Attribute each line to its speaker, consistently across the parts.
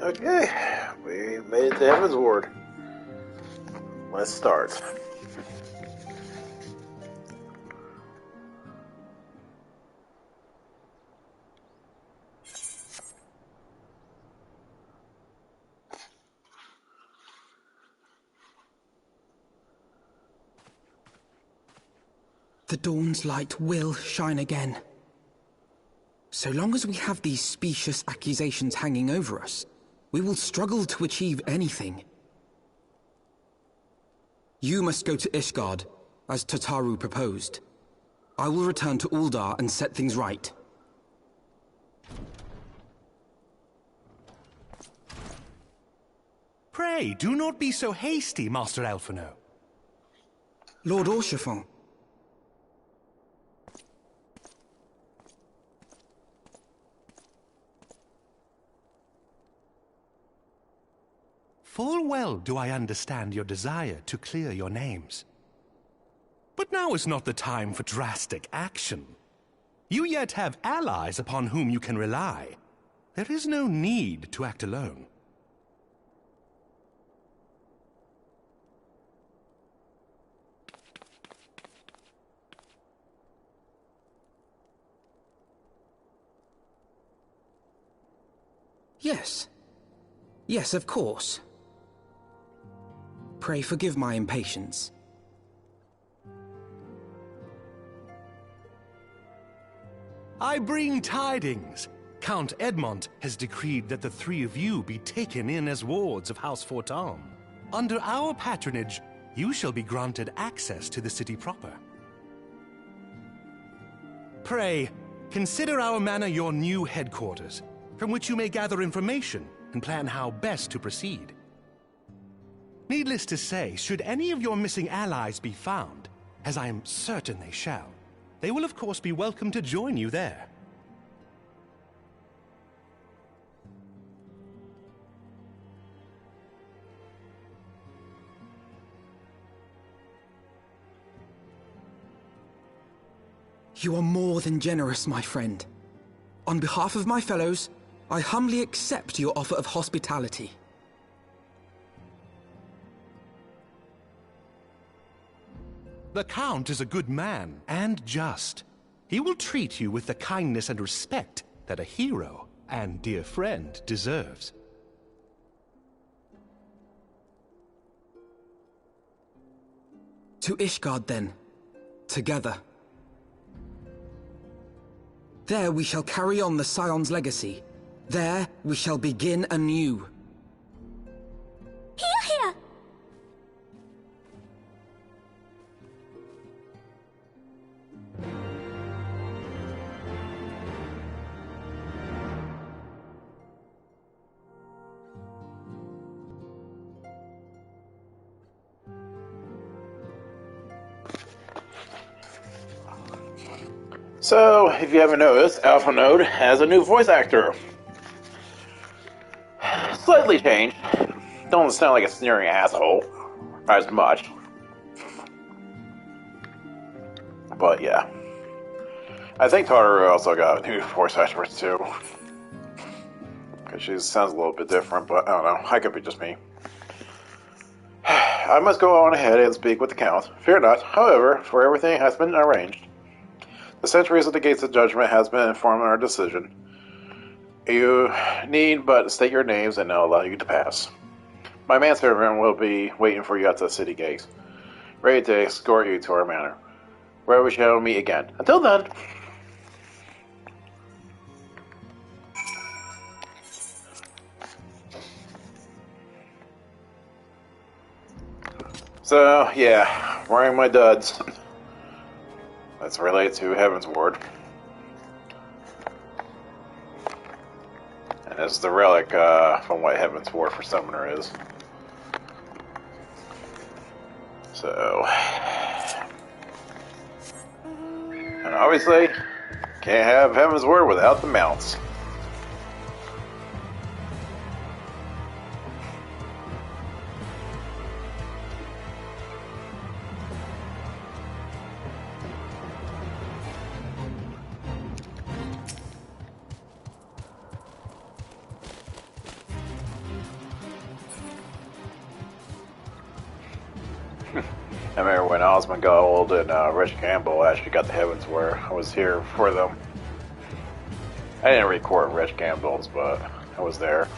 Speaker 1: Okay, we made it to Heavenward. Let's start.
Speaker 2: The dawn's light will shine again. So long as we have these specious accusations hanging over us, we will struggle to achieve anything. You must go to Ishgard, as Tataru proposed. I will return to Uldar and set things right.
Speaker 3: Pray, do not be so hasty, Master Alphino.
Speaker 2: Lord Orchefon.
Speaker 3: Full well do I understand your desire to clear your names. But now is not the time for drastic action. You yet have allies upon whom you can rely. There is no need to act alone.
Speaker 2: Yes. Yes, of course. Pray forgive my impatience.
Speaker 3: I bring tidings. Count Edmont has decreed that the three of you be taken in as wards of House Fortam. Under our patronage, you shall be granted access to the city proper. Pray, consider our manor your new headquarters, from which you may gather information and plan how best to proceed. Needless to say, should any of your missing allies be found, as I am certain they shall, they will of course be welcome to join you there.
Speaker 2: You are more than generous, my friend. On behalf of my fellows, I humbly accept your offer of hospitality.
Speaker 3: The Count is a good man, and just. He will treat you with the kindness and respect that a hero and dear friend deserves.
Speaker 2: To Ishgard, then. Together. There we shall carry on the Scion's legacy. There we shall begin anew.
Speaker 4: Hear, hear!
Speaker 1: So, if you haven't noticed, Alpha Node has a new voice actor. Slightly changed. Don't sound like a sneering asshole. As much. But yeah. I think Tataru also got a new voice actor too. Because she sounds a little bit different, but I don't know. I could be just me. I must go on ahead and speak with the Count. Fear not, however, for everything has been arranged. The sentries at the gates of judgment has been informed of our decision. You need but state your names and I'll allow you to pass. My manservant will be waiting for you at the city gates, ready to escort you to our manor, where we shall meet again. Until then. So, yeah, wearing my duds. That's related to Heavenward. And it's the relic from what Heavenward for Summoner is. So, and obviously, can't have Heavenward without the mounts. I remember when Osmond got old and Rich Campbell actually got the Heavenward. I was here for them. I didn't record Rich Campbell's, but I was there.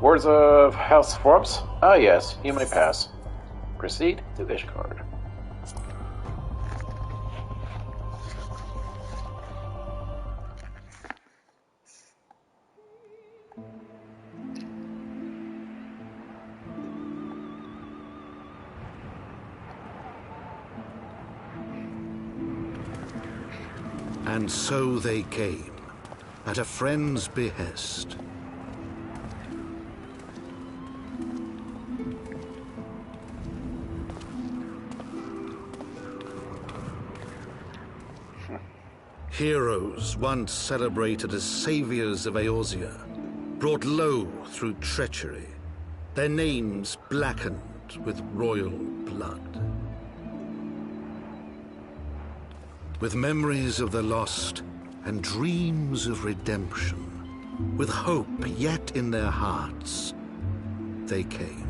Speaker 1: Words of House Forbes? Ah, yes, you may pass. Proceed to Ishgard.
Speaker 4: And so they came, at a friend's behest. Heroes once celebrated as saviors of Eorzea, brought low through treachery, their names blackened with royal blood. With memories of the lost and dreams of redemption, with hope yet in their hearts, they came.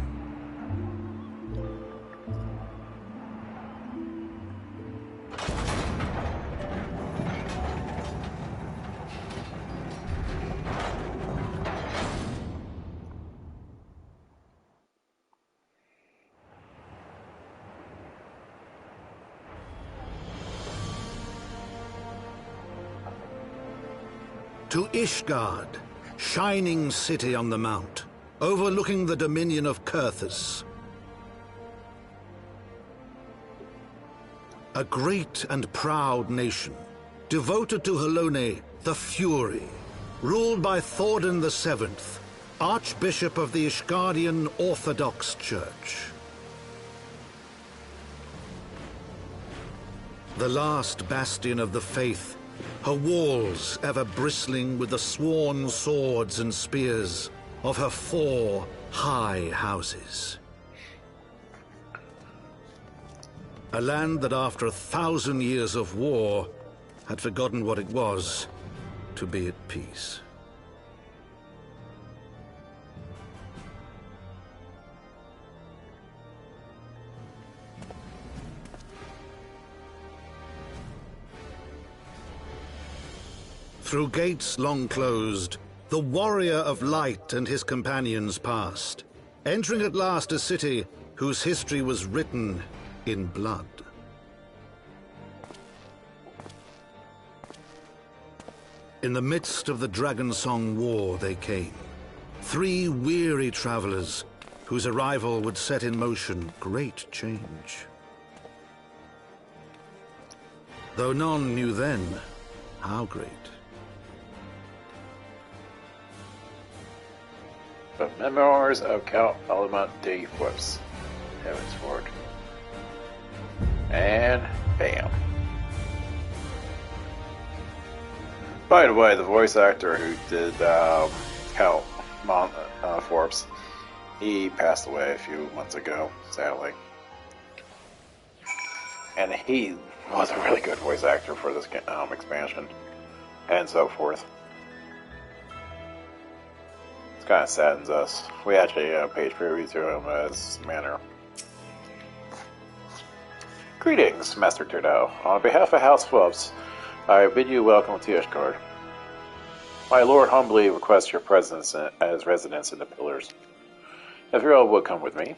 Speaker 4: To Ishgard, shining city on the mount, overlooking the dominion of Kurthus. A great and proud nation, devoted to Halone, the Fury, ruled by Thordan VII, Archbishop of the Ishgardian Orthodox Church. The last bastion of the faith, her walls ever bristling with the sworn swords and spears of her 4 high houses. A land that after 1,000 years of war had forgotten what it was to be at peace. Through gates long closed, the warrior of light and his companions passed, entering at last a city whose history was written in blood. In the midst of the Dragonsong War they came, 3 weary travelers whose arrival would set in motion great change. Though none knew then how great.
Speaker 1: The Memoirs of Count Element de Flips. Heavenward. And bam. By the way, the voice actor who did Count Forbes, he passed away a few months ago, sadly. And he was a really good voice actor for this expansion, and so forth. Kind of saddens us. We actually page preview to him as Manor. Greetings, Master Trudeau. On behalf of House Phillips, I bid you welcome to Ishgard. My lord humbly requests your presence as residents in the Pillars. If you all would come with me.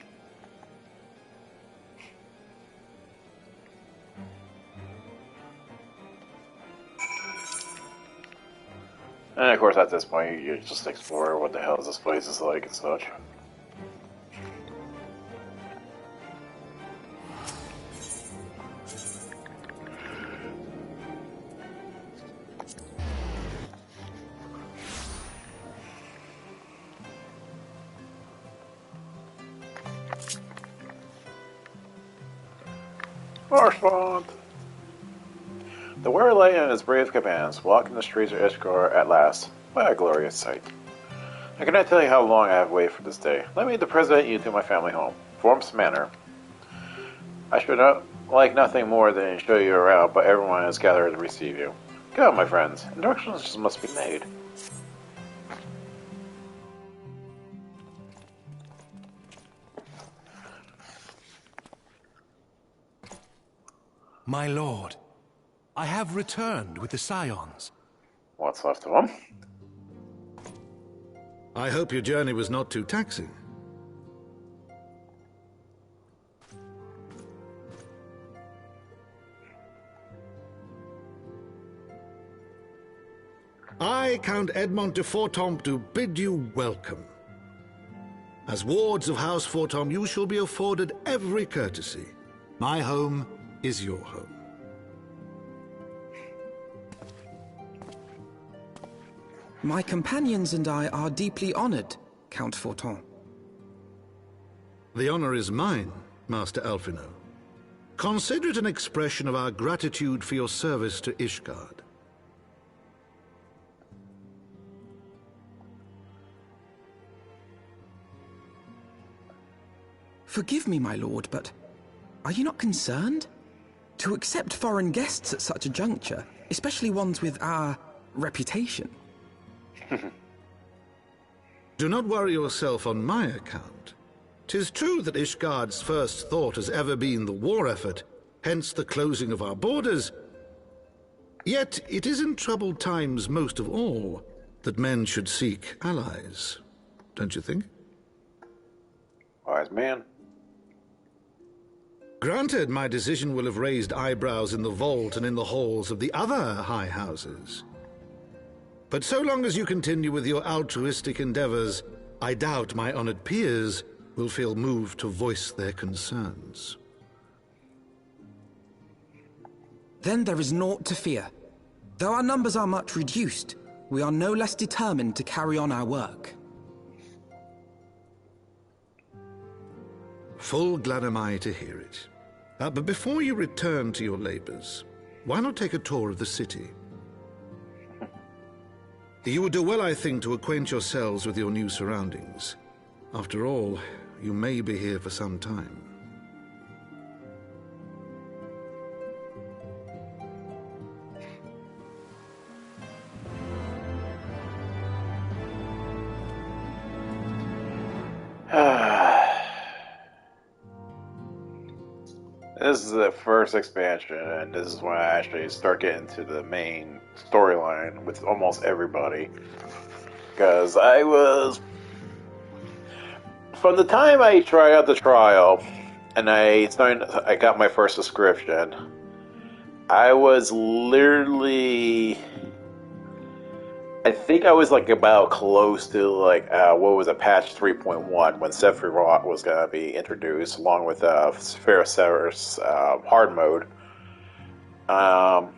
Speaker 1: And of course, at this point, you just explore what the hell this place is like and such. Marshmont! The warrior lay and his brave companions walking the streets of Ishgard at last. What a glorious sight. I cannot tell you how long I have waited for this day. Let me present you to my family home, Form's Manor. I should not like nothing more than show you around, but everyone is gathered to receive you. Go, my friends. Instructions must be made.
Speaker 3: My lord, I have returned with the Scions.
Speaker 1: What's left of them?
Speaker 4: I hope your journey was not too taxing. I, Count Edmond de Fortomp, do bid you welcome. As wards of House Fortomp, you shall be afforded every courtesy. My home is your home.
Speaker 2: My companions and I are deeply honored, Count Fortomp.
Speaker 4: The honor is mine, Master Alphino. Consider it an expression of our gratitude for your service to Ishgard.
Speaker 2: Forgive me, my lord, but are you not concerned? To accept foreign guests at such a juncture, especially ones with our reputation.
Speaker 4: Do not worry yourself on my account. 'Tis true that Ishgard's first thought has ever been the war effort, hence the closing of our borders. Yet it is in troubled times most of all that men should seek allies. Don't you think?
Speaker 1: Wise man.
Speaker 4: Granted, my decision will have raised eyebrows in the vault and in the halls of the other high houses. But so long as you continue with your altruistic endeavors, I doubt my honored peers will feel moved to voice their concerns.
Speaker 2: Then there is naught to fear. Though our numbers are much reduced, we are no less determined to carry on our work.
Speaker 4: Full glad am I to hear it. But before you return to your labors, why not take a tour of the city? You would do well, I think, to acquaint yourselves with your new surroundings. After all, you may be here for some time.
Speaker 1: This is the first expansion, and this is when I actually start getting to the main storyline with almost everybody. Because I was... From the time I tried out the trial, and I got my first subscription, I was literally... I think I was like about close to like what was it, patch 3.1 when Sephiroth was gonna be introduced along with Spherosaurus hard mode. I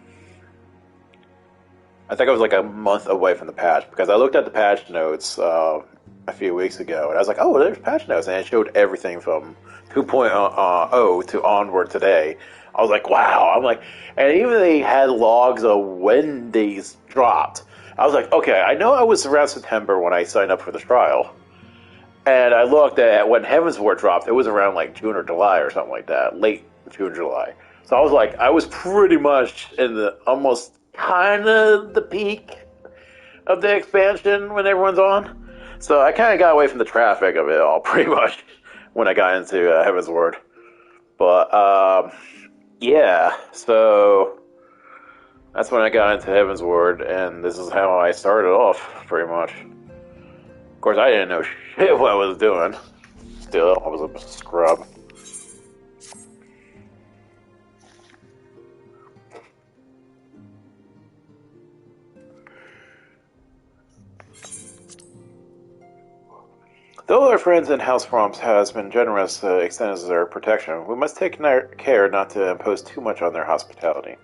Speaker 1: think I was like a month away from the patch because I looked at the patch notes a few weeks ago and I was like, oh, there's patch notes, and it showed everything from 2.0 to onward today. I was like, wow. I'm like, and even they had logs of when these dropped. I was like, okay, I know I was around September when I signed up for the trial. And I looked at when Heavenward dropped, it was around like June or July or something like that, late June, July. So I was like, I was pretty much in the almost kind of the peak of the expansion when everyone's on. So I kind of got away from the traffic of it all pretty much when I got into Heavenward. But yeah, so... That's when I got into Heavenward, and this is how I started off, pretty much. Of course, I didn't know shit what I was doing. Still, I was a scrub. Though our friends in House Fromps has been generous to extend us their protection, we must take care not to impose too much on their hospitality.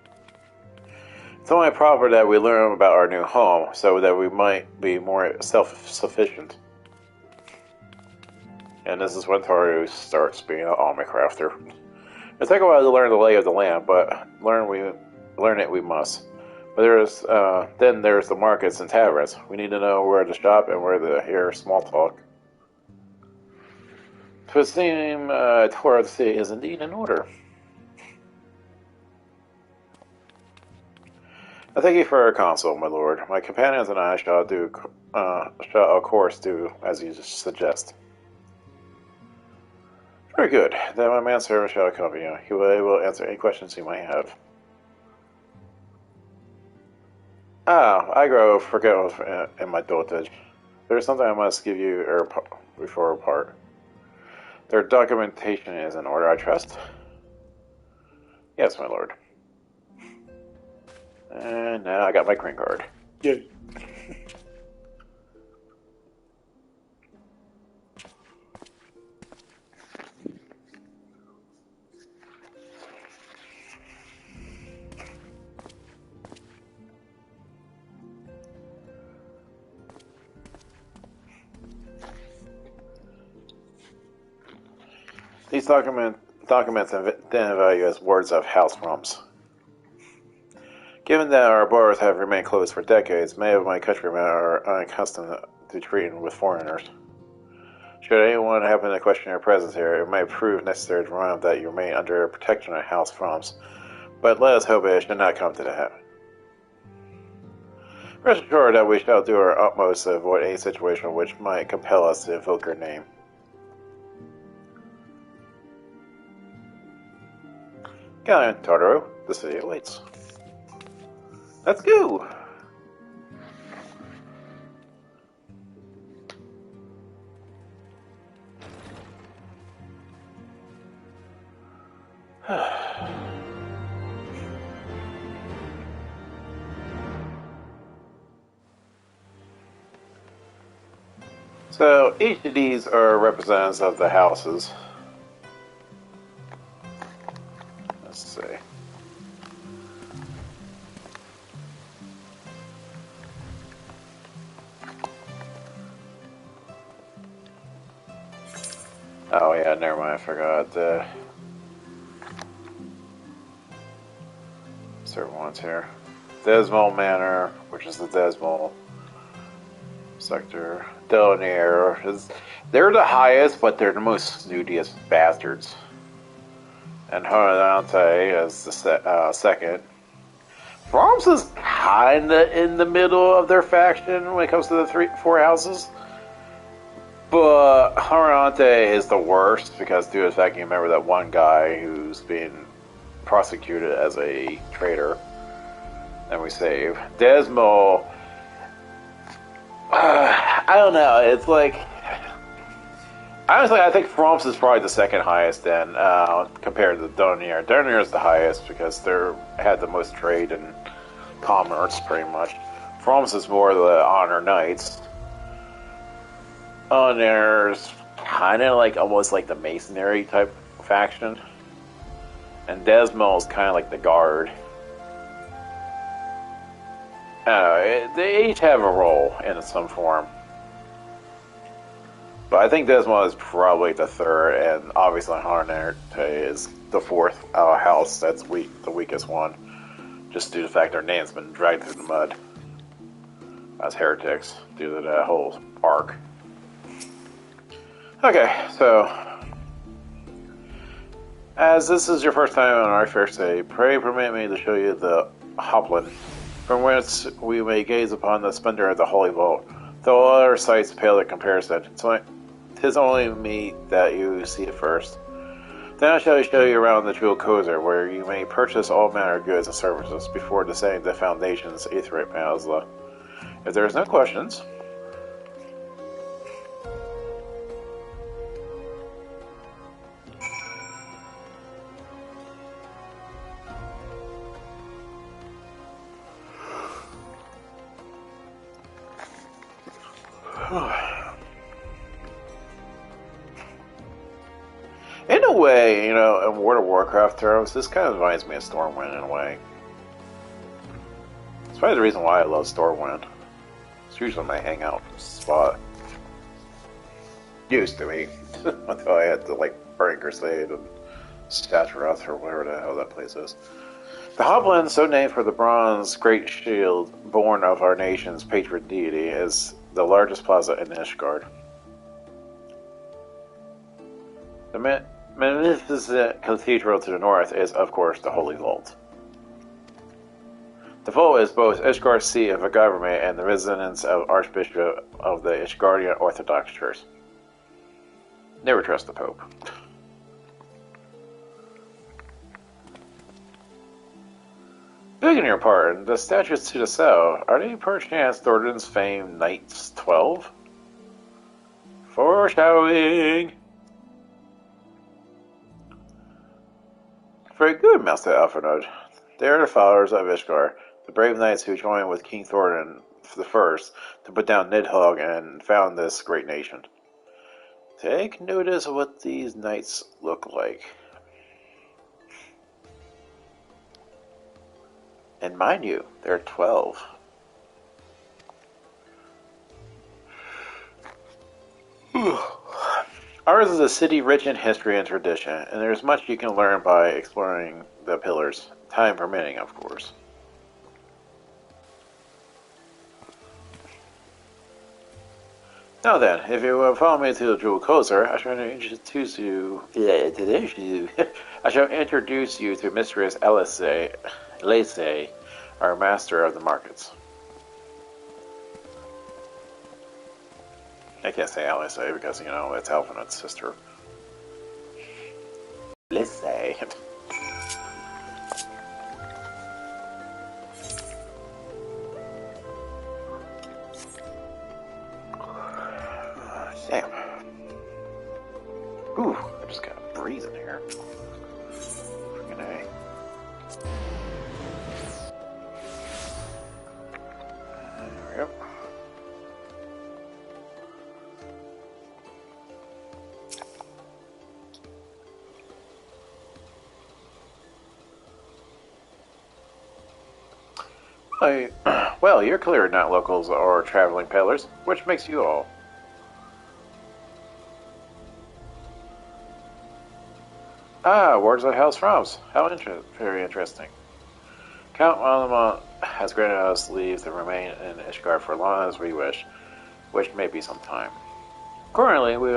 Speaker 1: It's only proper that we learn about our new home, so that we might be more self-sufficient. And this is when Taru starts being an army crafter. It took a while to learn the lay of the land, but learn it we must. But then there's the markets and taverns. We need to know where to shop and where to hear small talk. To seem tour of the city is indeed in order. I thank you for your counsel, my lord. My companions and I shall of course do as you suggest. Very good. Then my manservant shall accompany you. He will be able to answer any questions you might have. I grow forgetful in my dotage. There is something I must give you before we part. Their documentation is in order, I trust? Yes, my lord. And now I got my green card.
Speaker 5: Yeah.
Speaker 1: These documents then value as words of house rumps. Given that our borders have remained closed for decades, many of my countrymen are unaccustomed to treating with foreigners. Should anyone happen to question your presence here, it may prove necessary to remind them that you remain under protection of House Fromms, but let us hope it should not come to that. Rest assured that we shall do our utmost to avoid any situation which might compel us to invoke your name. Galleon, Tartaro, the city awaits. Let's go! So, each of these are representatives of the houses. Let's see. Oh yeah, never mind, I forgot certain ones here. Desmond Manor, which is the Desmond sector. Delamere they're the highest, but they're the most snootiest bastards. And Horizonte as the second. Fromms is kinda in the middle of their faction when it comes to the four houses. But Horizonte is the worst because due to the fact you remember that one guy who's being prosecuted as a traitor that we save. Desmo, I don't know, it's like, honestly I think Fromms is probably the second highest then compared to Donier. Donier is the highest because they had the most trade and commerce pretty much. Fromms is more the honor knights. There's kind of like almost like the masonry type faction, and Desmo is kind of like the guard. They each have a role in some form, but I think Desmo is probably the third, and obviously Harnert is the fourth house that's the weakest one, just due to the fact their name's been dragged through the mud as heretics due to that whole arc. Okay, so as this is your first time on our first day, pray permit me to show you the Hoplin, from whence we may gaze upon the splendor of the Holy Vault. Though all other sights pale in comparison, 'tis only me that you see it first. Then I shall show you around the Jewel Cozer, where you may purchase all manner of goods and services before descending the foundations Aetherite Peninsula. If there is no questions. In a way, in World of Warcraft terms, this kind of reminds me of Stormwind in a way. It's probably the reason why I love Stormwind. It's usually my hangout spot. Used to be. Until I had to, Burning Crusade and Staturoth, or whatever the hell that place is. The Hoplin, so named for the bronze great shield born of our nation's patron deity, is the largest plaza in Ishgard. The magnificent cathedral to the north is, of course, the Holy Vault. The vault is both Ishgard's seat of government and the residence of Archbishop of the Ishgardian Orthodox Church. Never trust the Pope. Begging your pardon, the statues to the south, are they perchance Thornton's famed Knights 12? Foreshadowing! Very good, Master Alphonode. They are the followers of Ishgard, the brave knights who joined with King Thornton I to put down Nidhogg and found this great nation. Take notice of what these knights look like. And mind you, there are 12. Ours is a city rich in history and tradition, and there's much you can learn by exploring the pillars, time permitting, of course. Now then, if you will follow me to the Jewel Coaster, I shall introduce you. I shall introduce you to Mistress Lacey, our master of the markets. I can't say Lacey because, you know, it's Alphina's sister. Lacey. Damn. Ooh, I just got a breeze in here. Freaking A. There we go. Well, you're clearly not locals or traveling peddlers. Which makes you all? Ah, where's the house from? How very interesting. Count Malamont has granted us leave to remain in Ishgard for as long as we wish, which may be some time. Currently, we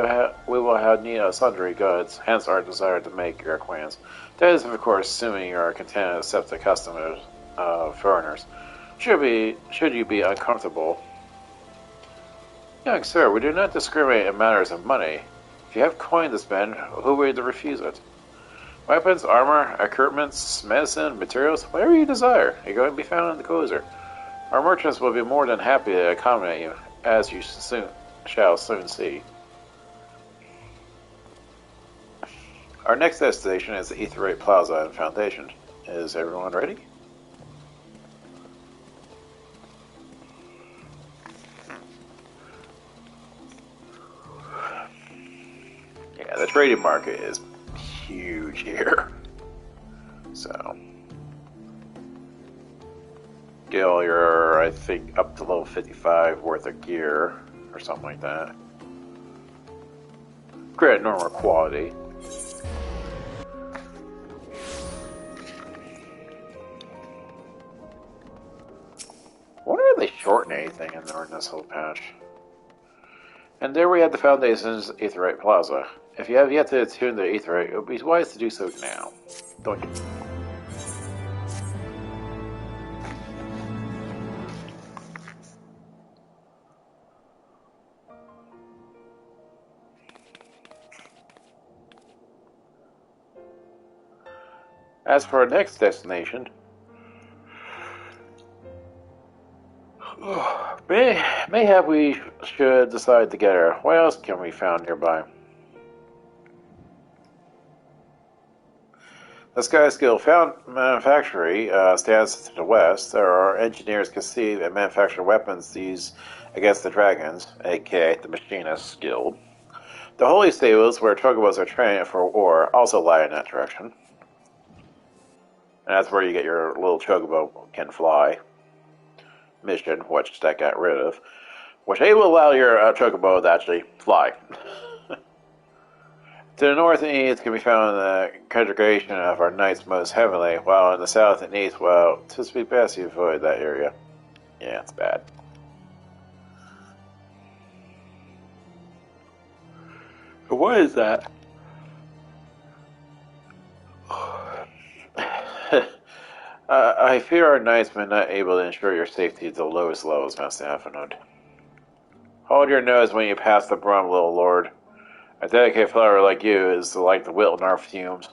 Speaker 1: will have need of sundry goods, hence our desire to make your acquaintance. That is, of course, assuming you are content to accept the customs of foreigners. Should you be uncomfortable? Young sir, we do not discriminate in matters of money. If you have coin to spend, who will to refuse it? Weapons, armor, equipments, medicine, materials, whatever you desire, are going to be found in the Coaster. Our merchants will be more than happy to accommodate you, as you shall soon see. Our next destination is the Aetheryte Plaza and Foundation. Is everyone ready? Yeah, the trading market is huge here. So, get all your, I think, up to level 55 worth of gear, or something like that. Great normal quality. I wonder if they shorten anything in this whole patch. And there we have the Foundation's Aetheryte Plaza. If you have yet to attune the Aetheryte, it would be wise to do so now. Don't you? As for our next destination, mayhap we should decide together. What else can we found nearby? The Skyskill Found Manufactory stands to the west. There are engineers conceive and manufacture weapons used against the dragons, aka the Machinists Guild. The Holy Stables, where chocobos are trained for war, also lie in that direction. And that's where you get your little chocobo can fly mission, which that got rid of. Which they will allow your chocobo to actually fly. To the north and east can be found the congregation of our knights most heavily, while in the south and east, well, 'tis be best you avoid that area. Yeah, it's bad. What is that? I fear our knights may not able to ensure your safety at the lowest levels, Master Heavenward. Hold your nose when you pass the brum, little lord. A dedicated flower like you is like the wilt in our fumes.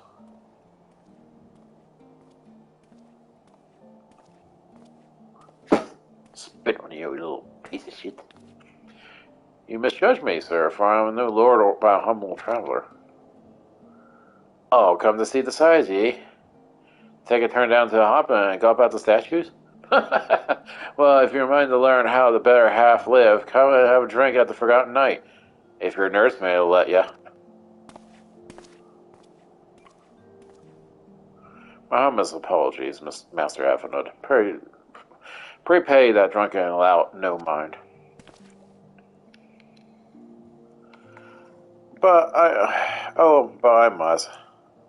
Speaker 1: Spit on you, little piece of shit. You misjudge me, sir, for I am no lord or but a humble traveler. Oh, come to see the sights, ye? Take a turn down to the hop and go about the statues? Well, if you're mind to learn how the better half live, come and have a drink at the Forgotten Night. If your nursemaid will let ya. My humblest apologies, Master Heavenwood. Pray pay that drunken lout no mind. But I must.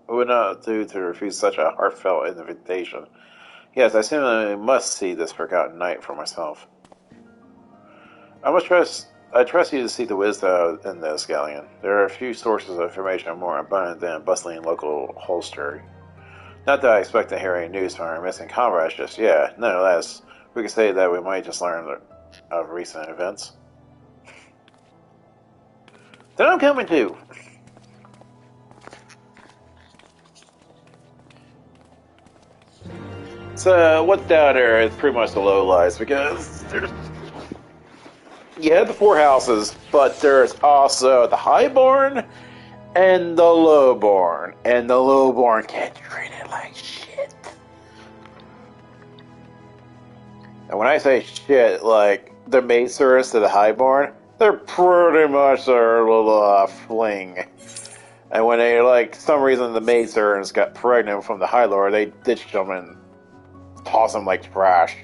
Speaker 1: It would not do to refuse such a heartfelt invitation. Yes, I simply must see this Forgotten Night for myself. I trust you to see the wisdom in this, Galleon. There are a few sources of information more abundant than bustling local holstery. Not that I expect to hear any news from our missing comrades just yet. Nonetheless, we can say that we might just learn of recent events. Then I'm coming too. So, what's down there is pretty much the low lies, because you have the four houses, but there's also the highborn and the lowborn, and the lowborn get treated like shit. And when I say shit, like the maidservants to the highborn, they're pretty much their little fling. And when they, like, some reason the maidservants got pregnant from the High Lord, they ditched them and tossed them like trash.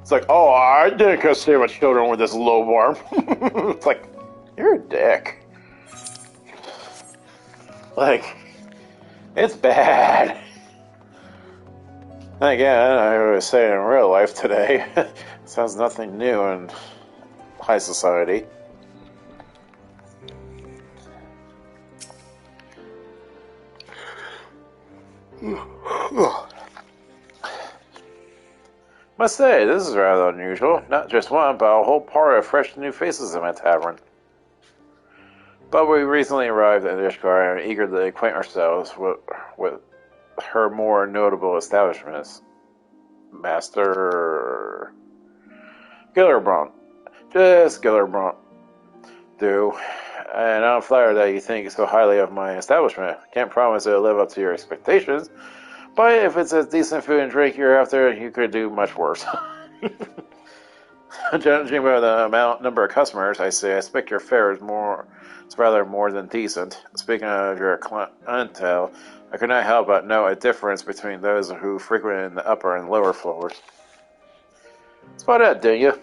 Speaker 1: It's like, oh, I didn't conceive of children with this lowborn. It's like, you're a dick. Like, it's bad. And again, I was saying in real life today, sounds nothing new in high society. Must say, this is rather unusual. Not just one, but a whole party of fresh new faces in my tavern. But we recently arrived at Ishgar and are eager to acquaint ourselves with her more notable establishments. Master Gillerbront. Just Gillerbront. Do. And I'm flattered that you think so highly of my establishment. Can't promise it'll live up to your expectations, but if it's a decent food and drink you're after, you could do much worse. Judging by the number of customers, I expect your fare is rather more than decent. Speaking of your clientele, I could not help but note a difference between those who frequent in the upper and lower floors. Spot that, didn't you?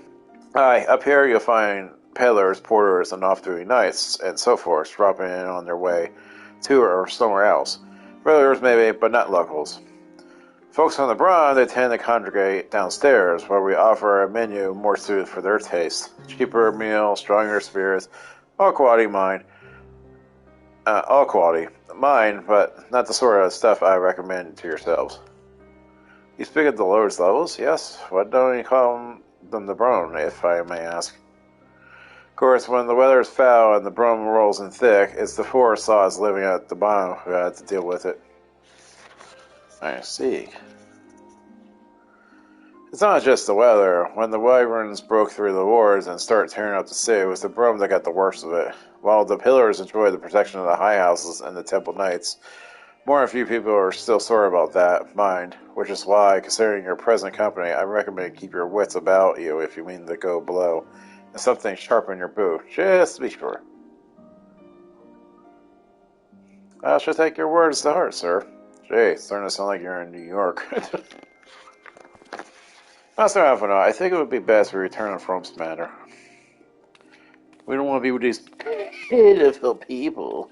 Speaker 1: Aye, up here you'll find peddlers, porters, and off-duty knights, and so forth, dropping in on their way to or somewhere else. Regulars maybe, but not locals. Folks on the Bron, they tend to congregate downstairs, where we offer a menu more suited for their taste. Cheaper meal, stronger spirits, all quality mine, but not the sort of stuff I recommend to yourselves. You speak of the lowest levels, yes? What don't you call them the Bron, if I may ask? Of course, when the weather is foul and the brum rolls in thick, it's the poor sods living at the bottom who have to deal with it. I see. It's not just the weather. When the wyverns broke through the wards and started tearing up the city, it was the brum that got the worst of it. While the pillars enjoy the protection of the high houses and the temple knights, more than a few people are still sore about that mind, which is why, considering your present company, I recommend you keep your wits about you if you mean to go below. And something sharp in your boot, just to be sure. I shall take your words to heart, sir. Gee, it's starting to sound like you're in New York. Master Alphinaud, I think it would be best we return to From's Manor. We don't want to be with these pitiful people.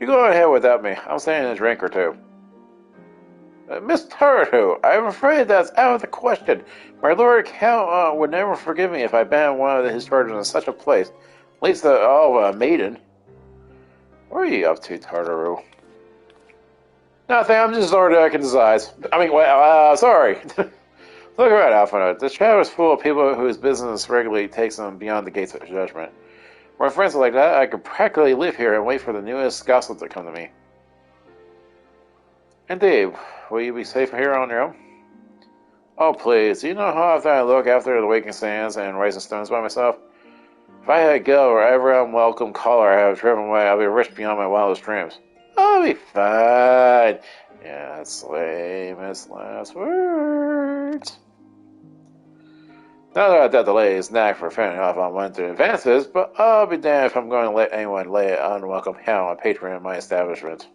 Speaker 1: You go ahead without me. I'm staying a drink or two. Miss Turtle, I'm afraid that's out of the question. My Lord Count would never forgive me if I banned one of his charges in such a place. At least a maiden. What are you up to, Tartaru? Nothing, I'm just darking his eyes. I mean, well, sorry. Look around, Alpha. The shadow is full of people whose business regularly takes them beyond the gates of judgment. With friends like that, I could practically live here and wait for the newest gossip to come to me. Indeed. Will you be safe here on your own? Oh, please. Do you know how often I look after the waking sands and rising stones by myself? If I had a girl or every unwelcome caller I have driven away, I'll be rich beyond my wildest dreams. I'll be fine. Yeah, that's lame as last words. Not that that delays knack for fending off unwanted advances, but I'll be damned if I'm going to let anyone lay an unwelcome hand on a patron in my establishment.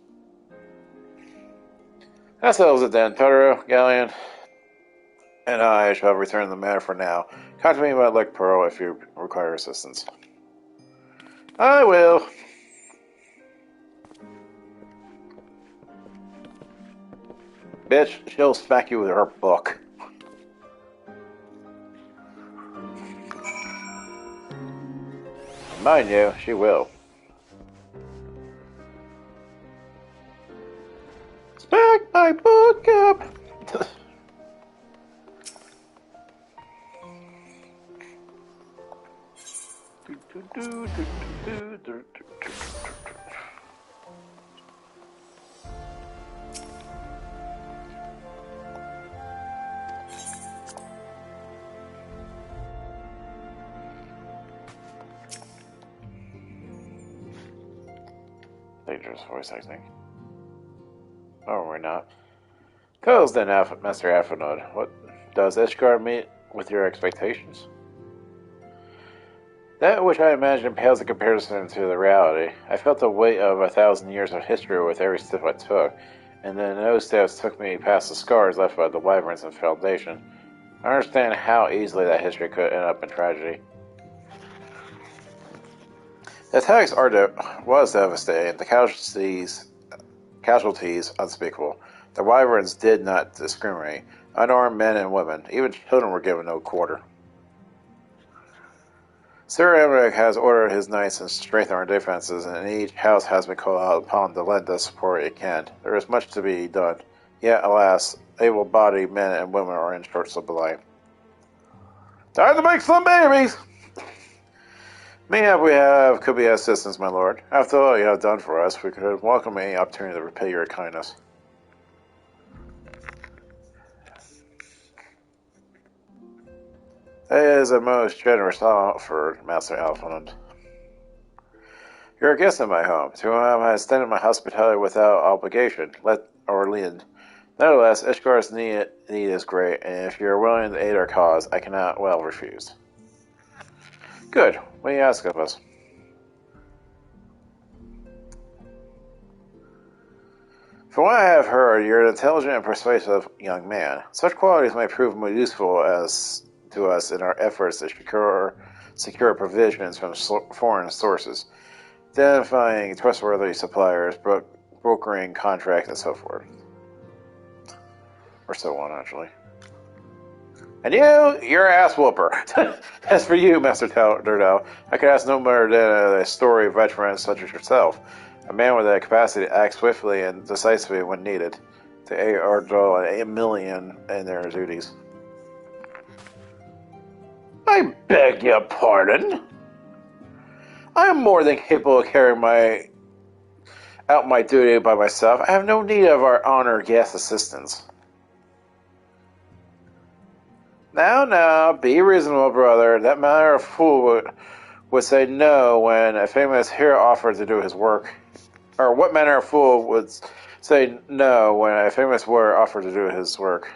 Speaker 1: That settles it then, Totoro, Galleon, and I shall return the matter for now. Contact me about Lake Pearl if you require assistance. I will. Bitch, she'll smack you with her book. Mind you, she will. Smack my book up! Dangerous voice acting. Oh, we're not. Cuddles then, Master Aphrodite. What does Ishgard meet with your expectations? That which I imagined pales in comparison to the reality. I felt the weight of 1,000 years of history with every step I took, and then those steps took me past the scars left by the wyverns and foundation. I understand how easily that history could end up in tragedy. The attacks was devastating, the casualties unspeakable. The wyverns did not discriminate. Unarmed men and women, even children were given no quarter. Sir Emmerich has ordered his knights to strengthen our defenses, and each house has been called out upon to lend the support it can. There is much to be done, yet, alas, able-bodied men and women are in short supply. Time to make some babies! Mayhap we could be assistance, my lord. After all you have done for us, we could welcome any opportunity to repay your kindness. That is a most generous offer, Master Alphonse. You're a guest in my home, to whom I have extended my hospitality without obligation, lend. Nevertheless, Ishgar's need is great, and if you're willing to aid our cause, I cannot well refuse. Good. What do you ask of us? From what I have heard, you're an intelligent and persuasive young man. Such qualities may prove more useful to us in our efforts to secure provisions from foreign sources, identifying trustworthy suppliers, brokering contracts, and so forth. Or so on, actually. And you're an ass whooper. As for you, Master Durdell, I could ask no more than a story veteran such as yourself, a man with the capacity to act swiftly and decisively when needed, to aid or draw a million in their duties. I beg your pardon. I am more than capable of carrying out my duty by myself. I have no need of our honored guest assistance. Now, be reasonable, brother. That manner of fool would say no when a famous hero offered to do his work. Or what manner of fool would say no when a famous warrior offered to do his work?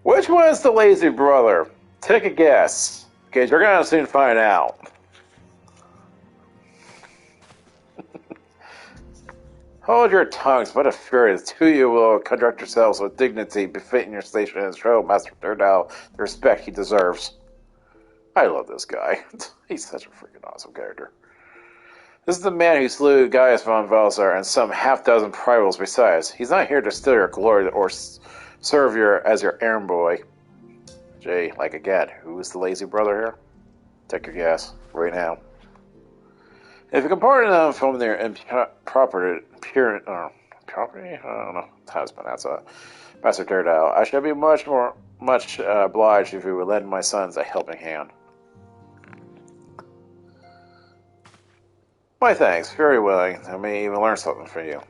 Speaker 1: Which one is the lazy brother? Take a guess, because you're going to soon find out. Hold your tongues, but a fury. The two of you will conduct yourselves with dignity befitting your station and show Master Durdell the respect he deserves. I love this guy. He's such a freaking awesome character. This is the man who slew Gaius von Valsar and some half-dozen rivals besides. He's not here to steal your glory or serve as your errand boy. Jay, like a gad, who is the lazy brother here? Take your guess, right now. If you can pardon them from their property, property? I don't know how to pronounce that. Master Daredevil, I should be much obliged if you would lend my sons a helping hand. My thanks, very willing. I may even learn something from you.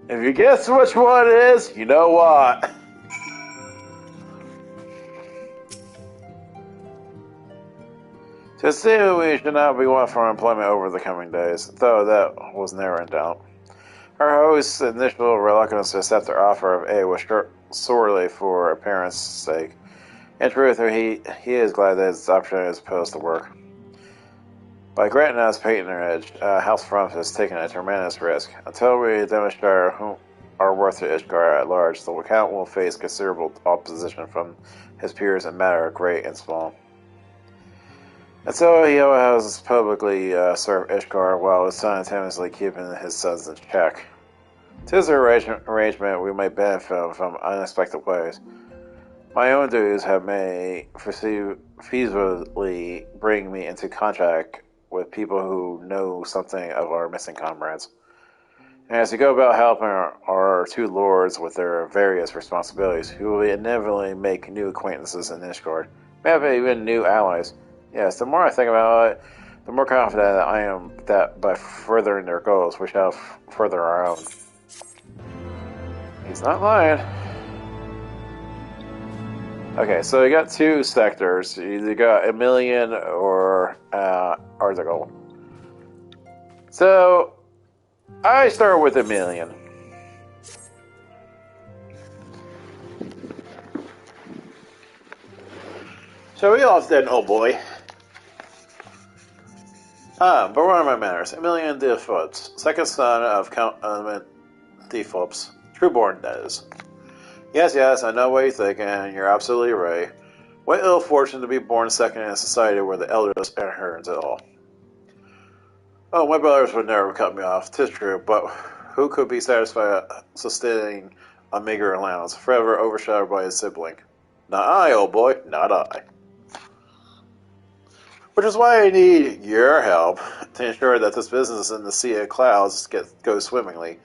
Speaker 1: If you guess which one it is, you know what. To assume we should not be one for employment over the coming days, though that was never in doubt. Her host's initial reluctance to accept their offer of aid was sorely for appearance sake. In truth, he is glad that his opportunity is posed to work. By granting us patronage, House Frump has taken a tremendous risk. Until we demonstrate our worth to Ishgard at large, the Count will face considerable opposition from his peers in matter great and small. And so he has publicly served Ishgard while simultaneously keeping his sons in check. 'Tis an arrangement we might benefit from unexpected ways. My own duties may feasibly bring me into contact with people who know something of our missing comrades. And as we go about helping our two lords with their various responsibilities, we will inevitably make new acquaintances in Ishgard, maybe even new allies. Yes, the more I think about it, the more confident I am that by furthering their goals, we shall further our own. He's not lying. Okay, so you got two sectors. You either got Emilian or Article. So, I start with Emilian. So we off then, oh boy. But what are my manners? Emilian de Fops, second son of Count de Fops, trueborn that is. Yes, I know what you're thinking, and you're absolutely right. What ill fortune to be born second in a society where the eldest inherits it all. Oh, my brothers would never cut me off, 'tis true, but who could be satisfied sustaining a meager allowance, forever overshadowed by his sibling? Not I, old boy, not I. Which is why I need your help to ensure that this business in the sea of clouds goes swimmingly,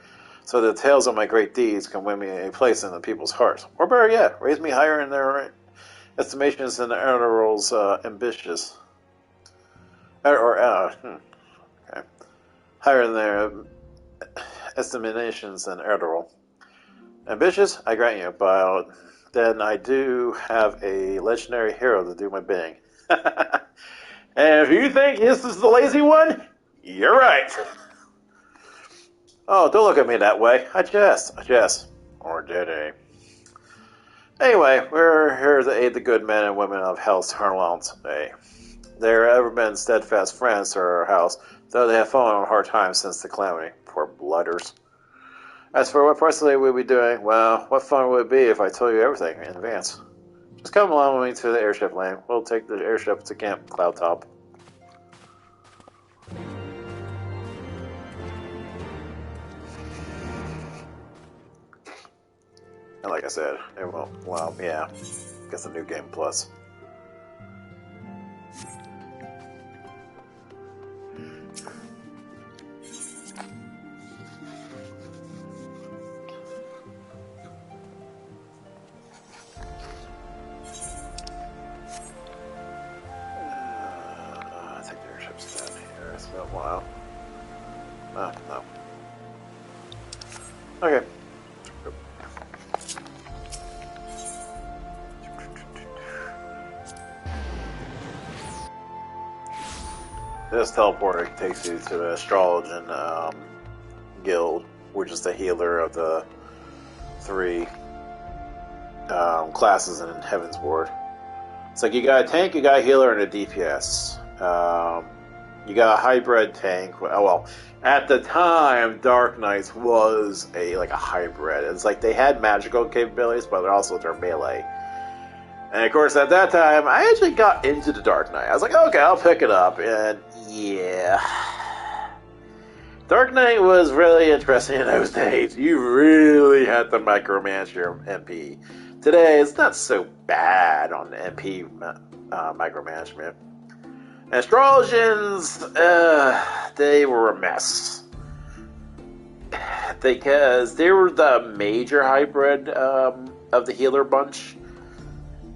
Speaker 1: so the tales of my great deeds can win me a place in the people's hearts. Or better yet, raise me higher in their estimations than the Admiral's ambitious. Okay. Higher in their estimations than Admiral. Ambitious? I grant you, but then I do have a legendary hero to do my bidding. And if you think this is the lazy one, you're right. Oh, don't look at me that way. I jest. Or did he? Anyway, we're here to aid the good men and women of Hell's Harland today. There have ever been steadfast friends to our house, though they have fallen on hard times since the calamity. Poor blooders. As for what precisely we'll be doing, well, what fun would it be if I told you everything in advance? Just come along with me to the airship lane. We'll take the airship to Camp Cloudtop. And like I said, it won't, well, yeah, guess the new game plus. I think the airship's down here. It's been a while. No. Okay. This teleporter takes you to the Astrologian Guild, which is the healer of the three classes in Heavenward. It's like you got a tank, you got a healer, and a DPS. You got a hybrid tank. Well, at the time, Dark Knights was a hybrid. It's like they had magical capabilities, but also their melee. And of course, at that time, I actually got into the Dark Knight. I was like, okay, I'll pick it up. And yeah, Dark Knight was really interesting in those days. You really had to micromanage your MP. Today, it's not so bad on the MP micromanagement. Astrologians, they were a mess. Because they were the major hybrid of the healer bunch.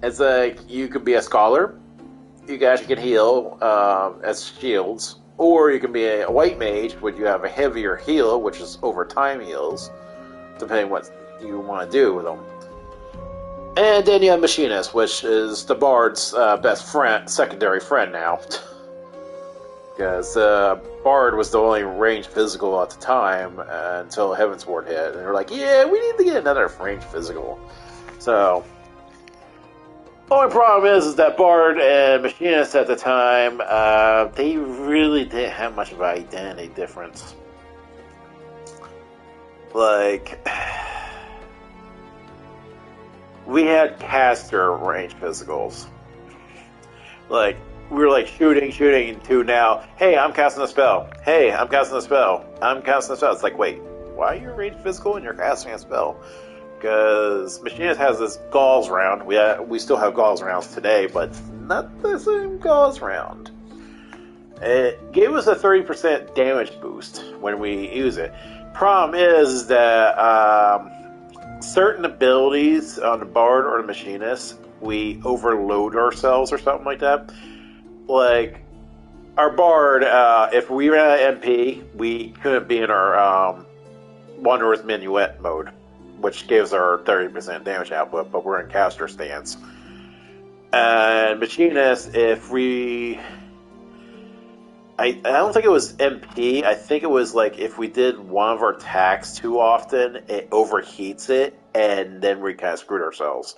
Speaker 1: It's like, you could be a scholar, you actually can heal as shields, or you can be a white mage, which you have a heavier heal, which is over time heals, depending what you want to do with them. And then you have Machinist, which is the Bard's best friend, secondary friend now. Because Bard was the only ranged physical at the time until Heavenward hit. And they were like, yeah, we need to get another ranged physical. So, only problem is that Bard and Machinist at the time, they really didn't have much of an identity difference. Like, we had caster range physicals. Like, we were like shooting to now, hey, I'm casting a spell. Hey, I'm casting a spell. I'm casting a spell. It's like, wait, why are you range physical and you're casting a spell? Because Machinist has this Gauls round. We still have Gauls rounds today, but not the same Gauls round. It gave us a 30% damage boost when we use it. Problem is that certain abilities on the Bard or the Machinist, we overload ourselves or something like that. Like, our Bard, if we ran an MP, we couldn't be in our Wanderer's Minuet mode, which gives our 30% damage output, but we're in caster stance. And Machinist, if we... I don't think it was MP, I think it was like if we did one of our attacks too often, it overheats it, and then we kind of screwed ourselves.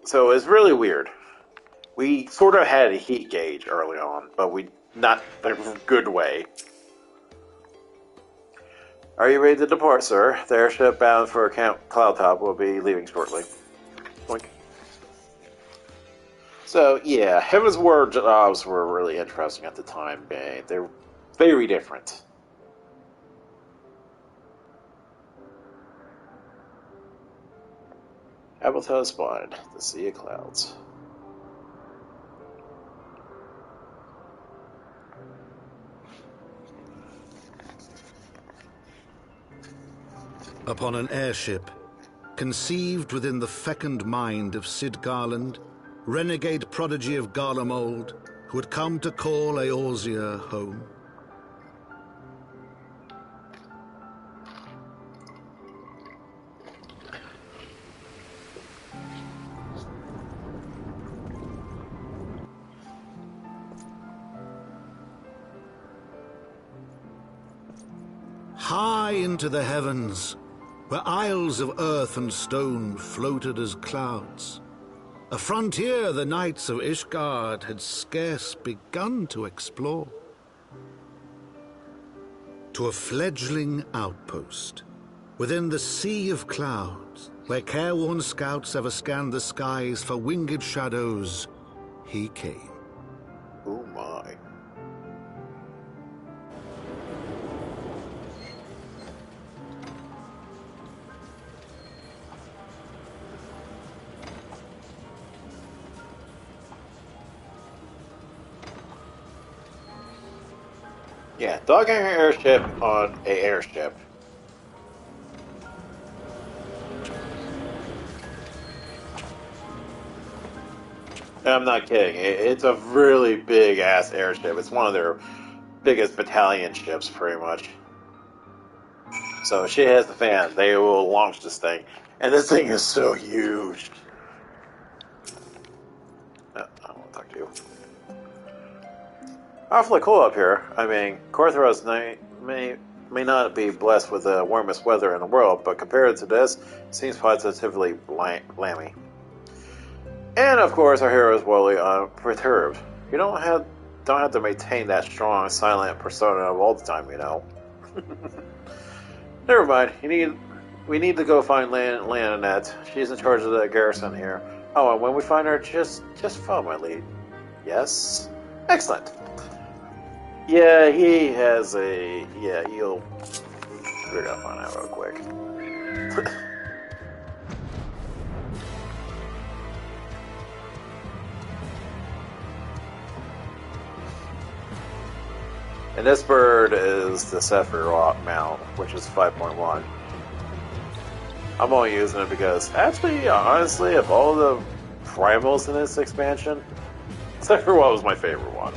Speaker 1: So it's really weird. We sort of had a heat gauge early on, but not the good way. Are you ready to depart, sir? The airship bound for Cloudtop will be leaving shortly. Boink. So, yeah, Heavenward jobs were really interesting at the time. They're very different. Ableton spawned, the Sea of Clouds.
Speaker 4: Upon an airship, conceived within the fecund mind of Sid Garland, renegade prodigy of Garlemald, who had come to call Eorzea home. High into the heavens, where isles of earth and stone floated as clouds, a frontier the knights of Ishgard had scarce begun to explore. To a fledgling outpost, within the sea of clouds, where careworn scouts ever scanned the skies for winged shadows, he came.
Speaker 1: Oh my. Yeah, docking an airship on an airship. I'm not kidding. It's a really big ass airship. It's one of their biggest battalion ships, pretty much. So shit has the fan. They will launch this thing, and this thing is so huge. I don't want to talk to you. Awfully cool up here. I mean, Korthros may not be blessed with the warmest weather in the world, but compared to this, it seems positively lammy. And of course, our hero is woefully perturbed. You don't have don't have to maintain that strong, silent persona all the time, you know. Never mind. We need to go find Lananette. She's in charge of the garrison here. Oh, and when we find her, just follow my lead. Yes? Excellent. Yeah, he has a... Yeah, we're gonna find out real quick. And this bird is the Sephiroth mount, which is 5.1. I'm only using it because, actually, honestly, of all the primals in this expansion, Sephiroth was my favorite one.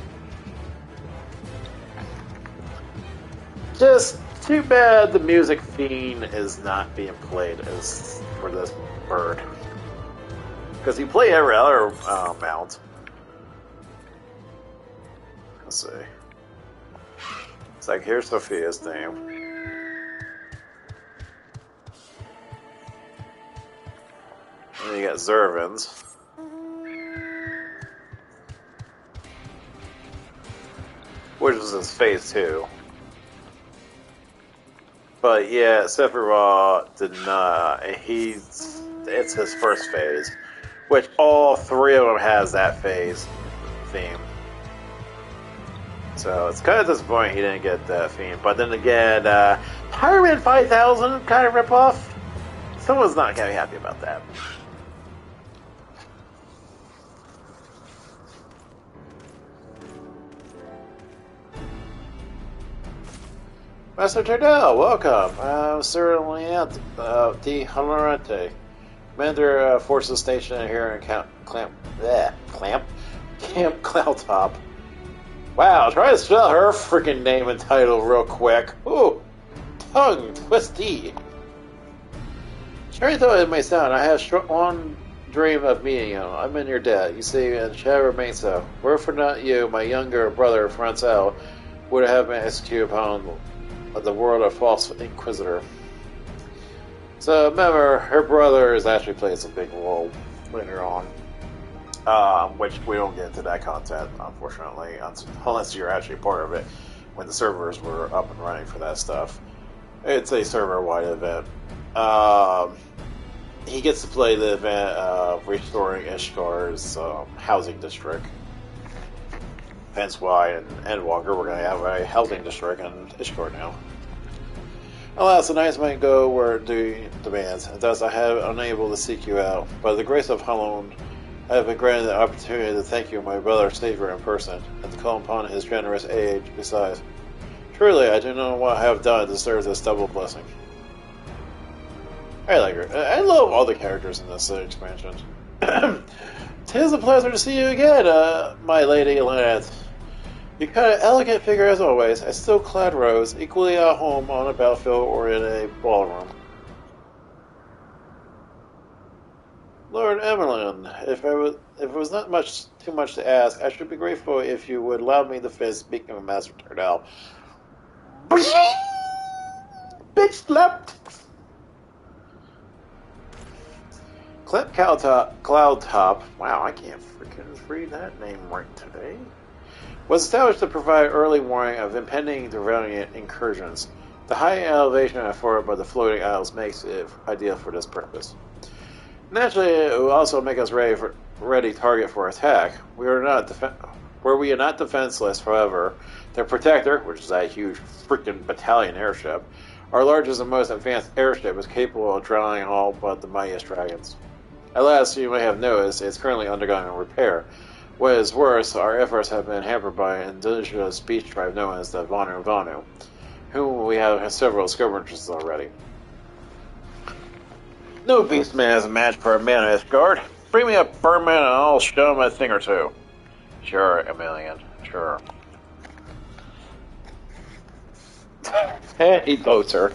Speaker 1: Just too bad the music theme is not being played as for this bird. Because you play every other mount. Let's see. It's like, here's Sophia's theme. And then you got Zervin's. Which was his phase 2. But yeah, Sephiroth did not. It's his first phase. Which all three of them has that phase theme. So it's kind of disappointing he didn't get that theme. But then again, Pyroman 5000 kind of ripoff. Someone's not going to be happy about that. Master Turdell, welcome. I'm Sir Leant de Honorante, Commander Forces stationed here in Camp Cloudtop. Wow, try to spell her freaking name and title real quick. Ooh, tongue twisty. Strange though it may sound, I have one dream of meeting you. I'm in your debt, you see, and shall remain so. Were for not you, my younger brother Francel would have been executed upon the world of false inquisitor. So remember, her brother is actually plays a big role later on. Which we don't get into that content, unfortunately, unless you're actually part of it when the servers were up and running for that stuff. It's a server-wide event. He gets to play the event of restoring Ishkar's housing district. Hence why in Endwalker we're going to have a housing district in Ishkar now. Alas, the nights might go where duty demands, and thus I have unable to seek you out. By the grace of Halond, I have been granted the opportunity to thank you, my brother Savior, in person, and to call upon his generous aid. Besides, truly, I do not know what I have done to deserve this double blessing. I like her. I love all the characters in this expansion. 'Tis a pleasure to see you again, my lady Lynette. You got an elegant figure as always, a still-clad rose, equally at home on a battlefield or in a ballroom. Lord Emmerlin, if it was not too much to ask, I should be grateful if you would allow me to finish speaking of Master Turdell. Bitch slapped! Cloudtop, wow, I can't freaking read that name right today, was established to provide early warning of impending deviant incursions. The high elevation afforded by the floating isles makes it ideal for this purpose. Naturally, it will also make us ready target for attack. Were we not defenseless, however, the Protector, which is that huge freaking battalion airship, our largest and most advanced airship, is capable of drowning all but the mightiest dragons. Alas, you may have noticed, it's currently undergoing a repair. What is worse, our efforts have been hampered by an indigenous beach tribe known as the Vanu, whom we have several skirmishes already. No beast man is a match for a man of this guard. Bring me a Birdman and I'll show him a thing or two. Sure, Emilian, sure. He votes her.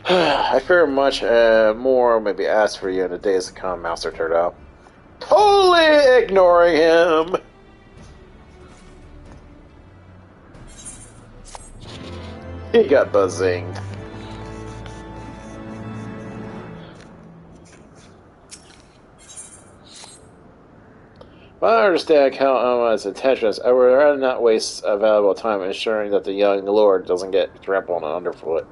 Speaker 1: I fear much more may be asked for you in the days to come, Master Turdell. Totally ignoring him! He got buzzinged. While I understand Count Oma's intentions, I would rather not waste valuable time ensuring that the young lord doesn't get trampled underfoot.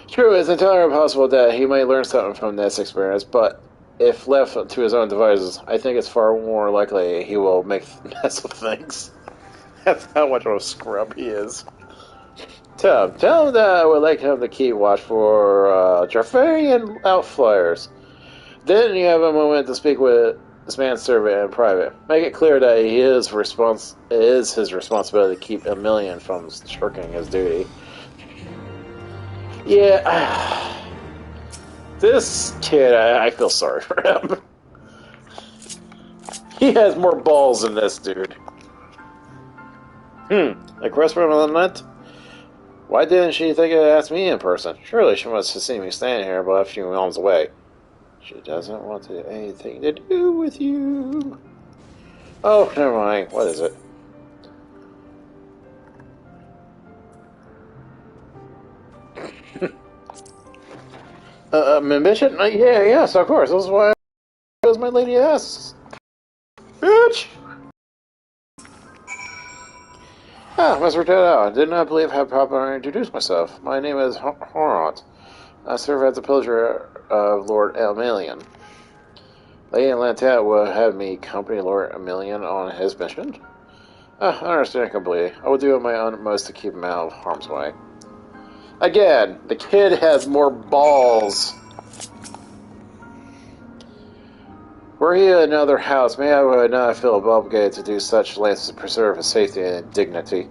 Speaker 1: True, it's entirely possible that he might learn something from this experience, but if left to his own devices, I think it's far more likely he will make a mess of things. That's how much of a scrub he is. Tell him that I would like him to keep watch for Jafarian outflyers. Then you have a moment to speak with this manservant in private. Make it clear that it is his responsibility to keep Emilian from shirking his duty. Yeah, this kid, I feel sorry for him. He has more balls than this dude. A quest from the net? Why didn't she think to ask me in person? Surely she must have seen me standing here but a few realms away. She doesn't want anything to do with you. Oh, never mind. What is it? Mission? Yes, of course. That's why my lady asks. Bitch! Mr. Tedao, I did not believe I had properly introduced myself. My name is Horant. I serve as the pillager of Lord Emilian. Lady Lantat will have me accompany Lord Emilian on his mission. I understand completely. I will do my utmost to keep him out of harm's way. Again, the kid has more balls. Were he in another house, maybe I would not feel obligated to do such lengths to preserve his safety and dignity.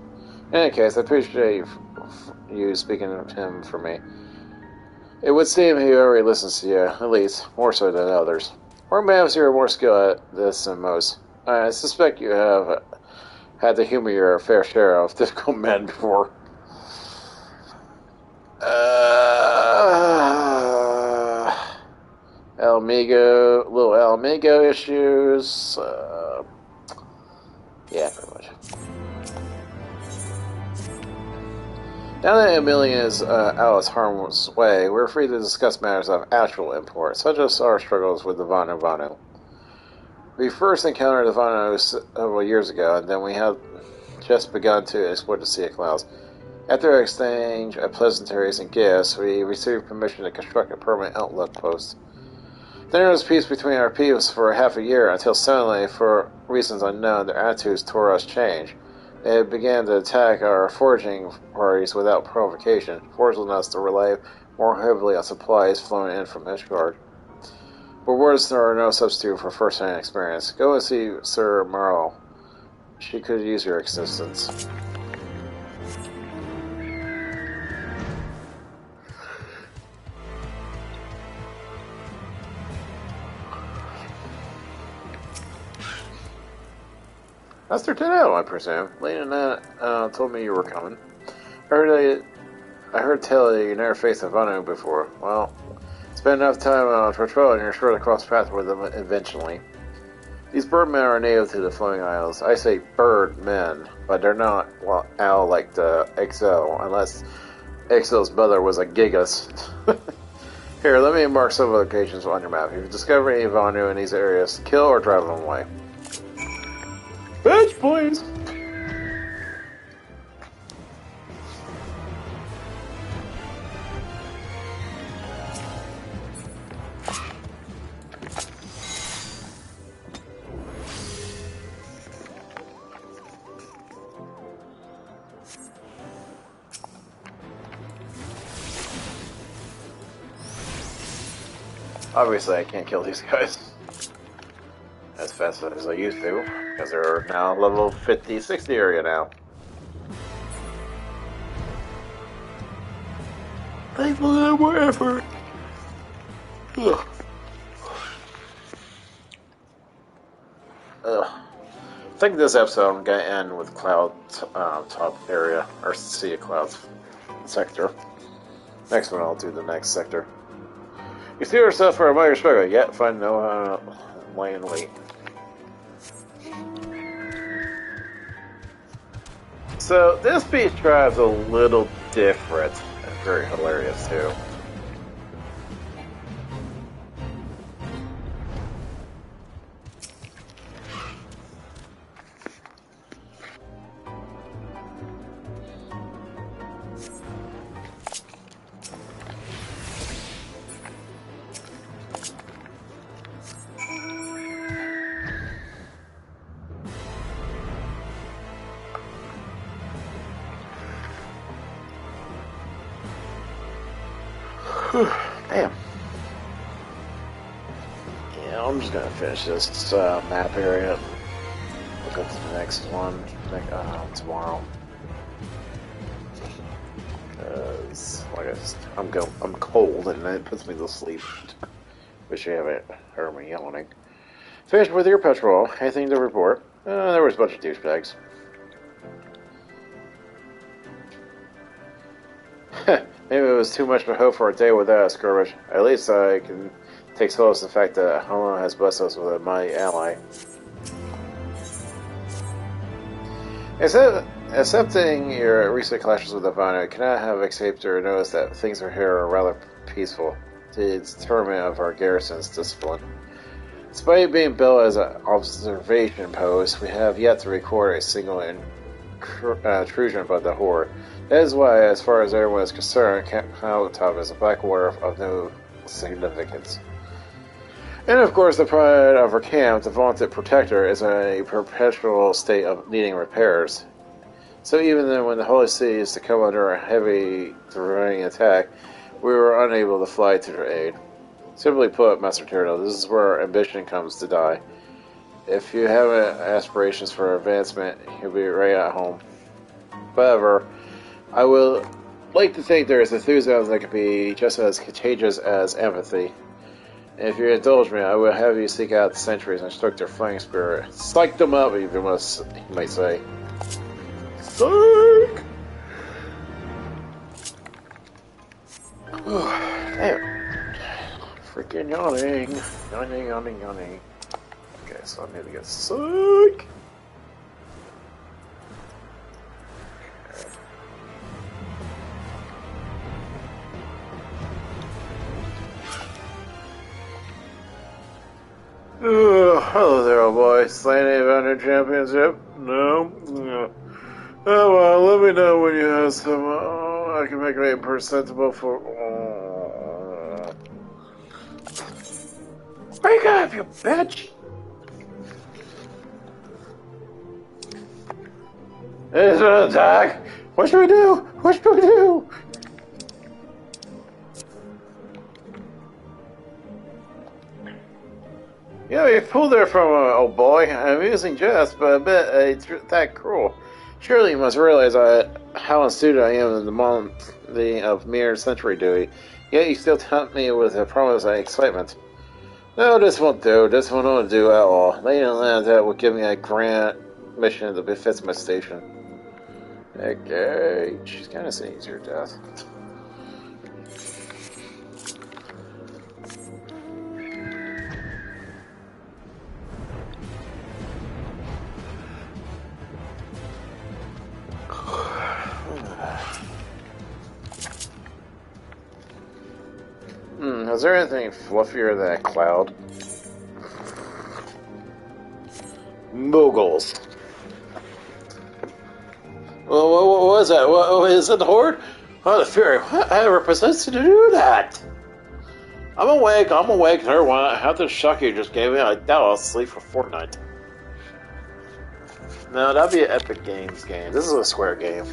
Speaker 1: In any case, I appreciate you speaking to him for me. It would seem he already listens to you, at least, more so than others. Or perhaps you are more skilled at this than most. I suspect you have had to humor your fair share of difficult men before. Little Alamigo issues. Yeah, pretty much. Now that Emilian is out of harm's way, we're free to discuss matters of actual import, such as our struggles with the Vanu. We first encountered the Vanu several years ago, and then we had just begun to explore the Sea of Clouds. After our exchange of pleasantries and gifts, we received permission to construct a permanent outlook post. Then there was peace between our peoples for half a year, until suddenly, for reasons unknown, their attitudes toward us changed. They began to attack our foraging parties without provocation, forcing us to rely more heavily on supplies flowing in from Ishgard. But words are no substitute for first-hand experience. Go and see Sir Marl. She could use your assistance. Master Tedao, I presume. Lady Nat told me you were coming. I heard tell that you never faced a Vanu before. Well, spend enough time on patrol and you're sure to cross paths with them eventually. These birdmen are native to the Flowing Isles. I say bird men, but they're not owl like the XL, unless XL's mother was a gigas. Here, let me mark some locations on your map. If you discover any Vanu in these areas, kill or drive them away. Bitch, please! Obviously, I can't kill these guys as fast as I used to, because they're now level 50, 60 area now. Takes a little more effort. Ugh. I think this episode I'm going to end with Cloud top area, or Sea of Clouds sector. Next one I'll do the next sector. You see yourself for a minor struggle, yet find no lay in wait. So this beach tribe's a little different and very hilarious too. Damn. Yeah, I'm just gonna finish this map area. We'll go to the next one tomorrow. Cause I'm cold and it puts me to sleep. Wish you haven't heard me yawning. Finished with your patrol. Anything to report? There was a bunch of douchebags. Maybe it was too much to hope for a day without a skirmish. At least I can take solace in the fact that Homo has blessed us with a mighty ally. Accepting your recent clashes with the Vino, I cannot have escaped or noticed that things here are rather peaceful. The determinant of our garrison's discipline. Despite being built as an observation post, we have yet to record a single intrusion by the Horde. That is why, as far as everyone is concerned, Camp Mountaintop is a backwater of no significance. And of course, the pride of our camp, the vaunted protector, is in a perpetual state of needing repairs. So even then, when the Holy City is to come under a heavy terrain attack, we were unable to fly to their aid. Simply put, Master Tyranno, this is where our ambition comes to die. If you have aspirations for advancement, you'll be right at home. However, I would like to think there is enthusiasm that can be just as contagious as empathy. And if you indulge me, I will have you seek out the sentries and instruct their fighting spirit. Psych them up, you might say. Psych! Damn. Freaking yawning. Yawning. Okay, so I need to get psych! Hello there, old boy. Slaying any Vendor Championship? No? Oh, well, let me know when you have some. I can make it presentable for. Wake up, you bitch! Is it an attack? What should we do? Yeah, you pulled her from old boy. An amusing jest, but a bit that cruel. Surely you must realize how unsuited I am in the month of mere sentry duty. Yet you still tempt me with a promise of excitement. No, this won't do. This won't do at all. Lady Atlanta will give me a grand mission that befits my station. Okay, she's kind of saying it's your death. Is there anything fluffier than a cloud? Moguls. Well, what was that? What is it, the Horde? Oh, the Fury. Whatever possessed you to do that? I'm awake. Never mind. How the shock you just gave me, I doubt I'll sleep for fortnight. No, that'd be an Epic Games game. This is a Square game.